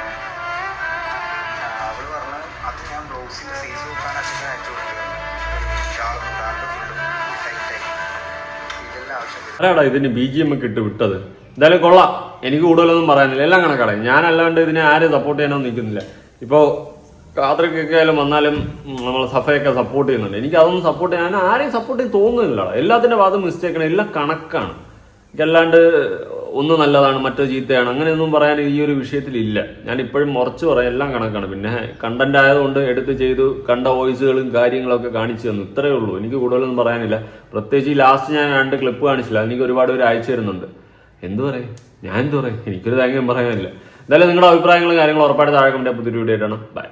അവൾ പറഞ്ഞ് അത് ഞാൻ ബ്ലൗസിൻ്റെ സൈസ് നോക്കാനൊക്കെ അയച്ചു കൊടുത്തതാണ്. ഷാളും പാൻറ്റും ഫുള്ളും ടൈറ്റായി. ഇതെല്ലാം ആവശ്യം. ആരാടാ ഇതിന് BGM ഒക്കെ ഇട്ട് വിട്ടത്? എന്തായാലും കൊള്ളാം, എനിക്ക് കൂടുതലൊന്നും പറയാനില്ല. എല്ലാം കണക്കാണ്. ഞാനല്ലാണ്ട് ഇതിനെ ആരും സപ്പോർട്ട് ചെയ്യാനൊന്നും നിൽക്കുന്നില്ല. ഇപ്പോൾ കാതർക്കൊക്കെ ആയാലും വന്നാലും നമ്മൾ സഫയൊക്കെ സപ്പോർട്ട് ചെയ്യുന്നുണ്ട്. എനിക്ക് അതൊന്നും സപ്പോർട്ട് ചെയ്യാൻ ആരെയും സപ്പോർട്ട് ചെയ്ത് തോന്നുന്നില്ല. എല്ലാത്തിൻ്റെ ഭാഗത്തും മിസ്റ്റേക്കാണ്, എല്ലാം കണക്കാണ്. എനിക്കല്ലാണ്ട് ഒന്ന് നല്ലതാണ് മറ്റോ ചീത്തയാണ് അങ്ങനെയൊന്നും പറയാൻ ഈ ഒരു വിഷയത്തിലില്ല. ഞാൻ ഇപ്പോഴും മുറച്ച് പറയാം, എല്ലാം കണക്കാണ്. പിന്നെ കണ്ടന്റ് ആയതുകൊണ്ട് എടുത്ത് ചെയ്തു കണ്ട വോയിസുകളും കാര്യങ്ങളൊക്കെ കാണിച്ചു തന്നു, ഇത്രയേ ഉള്ളൂ. എനിക്ക് കൂടുതലൊന്നും പറയാനില്ല. പ്രത്യേകിച്ച് ഈ ലാസ്റ്റ് ഞാൻ 2 ക്ലിപ്പ് കാണിച്ചില്ല, എനിക്ക് ഒരുപാട് പേര് അയച്ചു തരുന്നുണ്ട്. എന്ത് പറയും, ഞാൻ എന്ത് പറയും, എനിക്കൊരു തേങ്ങയും പറയാനില്ല. എന്തായാലും നിങ്ങളുടെ അഭിപ്രായങ്ങളും കാര്യങ്ങളും ഉറപ്പായിട്ട് താഴെ കമന്റ് പുതിയൊരു വീഡിയോ ആയിട്ടാണ്. ബൈ.